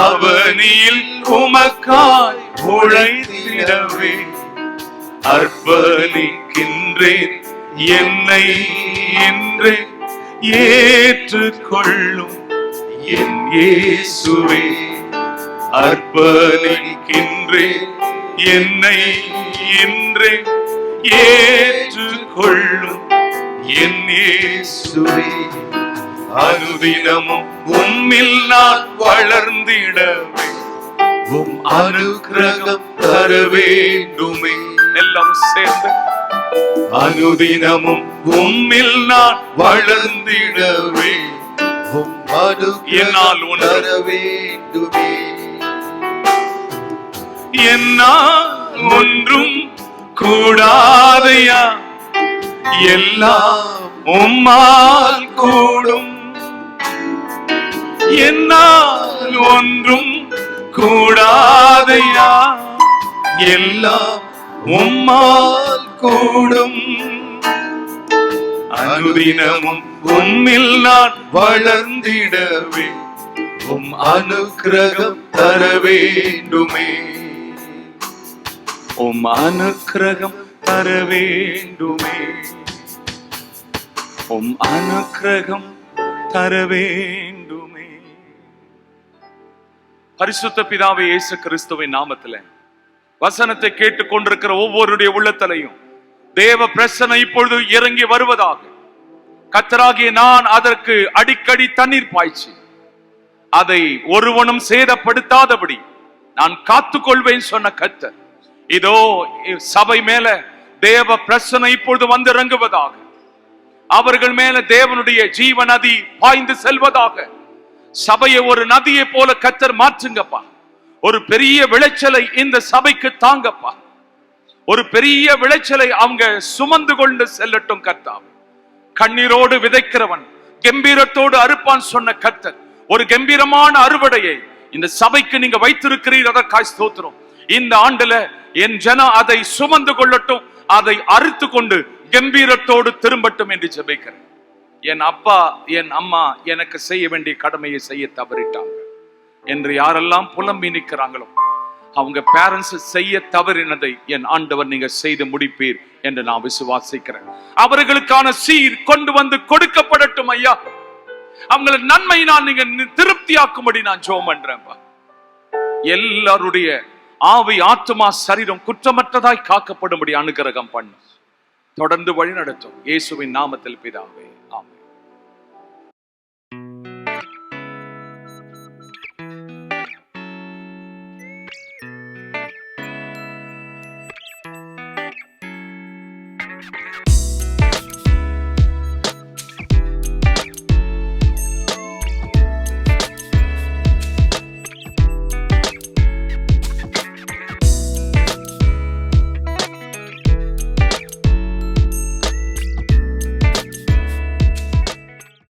அவனியில் உமக்காய் உழைத்திடவே. அர்ப்பணிக்கின்றேன் என்னை என்றே ஏற்றுக்கொள்ளும் என் இயேசுவே. அர்ப்பணிக்கின்றேன் என்னை என்றே ஏற்றுக்கொள்ளும் என் இயேசுவே. அனுதினமும் உம்மில் நான் வளர்ந்திடவே உம் அனுக்கிரகம் தர வேண்டுமே. எல்லாரும் சேர்ந்து அனுதினமும் உம்மில் நான் வளர்ந்திடவே உம் அனுக்கிரகம் தர வேண்டுமே. என்னால் ஒன்றும் கூடாதையா, எல்லாம் உம்மால் கூடும். என்னால் ஒன்றும் கூடாதையா, எல்லாம் உம்மால் கூடும். அனுதினமும் உம்மில் நான் வளர்ந்திடவே உம் அனுக்கிரகம் தர வேண்டுமே. உம் அனுக்கிரகம் தர வேண்டுமே. உம் அனுக்கிரகம் தர வேண்டுமே. பரிசுத்த பிதாவே இயேசு கிறிஸ்துவின் நாமத்திலே வசனத்தை கேட்டுக் கொண்டிருக்கிற ஒவ்வொருடைய உள்ளத்திலையும் தேவ பிரசன்னம் இப்பொழுது இறங்கி வருவதாக. கர்த்தராகிய நான் அதற்கு அடிக்கடி தண்ணீர் பாய்ச்சி அதை ஒருவனும் சேதப்படுத்தாதபடி நான் காத்துக்கொள்வேன் சொன்ன கர்த்தர் இதோ சபை மேல தேவ பிரசன்னம் இப்பொழுது வந்து இறங்குவதாக. அவர்கள் மேல தேவனுடைய ஜீவ நதி பாய்ந்து செல்வதாக. சபையை ஒரு நதியை போல கர்த்தர் மாற்றுங்கப்பா. ஒரு பெரிய விளைச்சலை இந்த சபைக்கு தாங்கப்பா. ஒரு பெரிய விளைச்சலை அவங்க சுமந்து கொண்டு செல்லட்டும் கர்த்தாவே. கண்ணீரோடு விதைக்கிறவன் கம்பீரத்தோடு அறுப்பான் சொன்ன கர்த்தர் ஒரு கம்பீரமான அறுவடையை இந்த சபைக்கு நீங்க வைத்திருக்கிறீர். அதற்காய் ஸ்தோத்திரம். இந்த ஆண்டுல என் ஜனம் அதை சுமந்து கொள்ளட்டும், அதை அறுத்து கொண்டு கம்பீரத்தோடு திரும்பட்டும் என்று ஜெபிக்கிறேன். என் அப்பா என் அம்மா எனக்கு செய்ய வேண்டிய கடமையை செய்ய தவறிட்டாங்க என்று யாரெல்லாம் புலம்பி நிற்கிறாங்களோ, அவங்க பேரண்ட்ஸ் செய்ய தவறினதை என் ஆண்டவர் நீங்க செய்து முடிப்பீர் என்று நான் விசுவாசிக்கிறேன். அவர்களுக்கான சீர் கொண்டு வந்து கொடுக்கப்படட்டும் ஐயா. அவங்கள நன்மை நான் நீங்க திருப்தியாக்கும்படி நான் ஜெபம் பண்றேன். எல்லாருடைய ஆவி ஆத்துமா சரீரம் குற்றமற்றதாய் காக்கப்படும்படி அனுகிரகம் பண்ணு. தொடர்ந்து வழி நடத்தும். இயேசுவின் நாமத்தில் பிதாவே.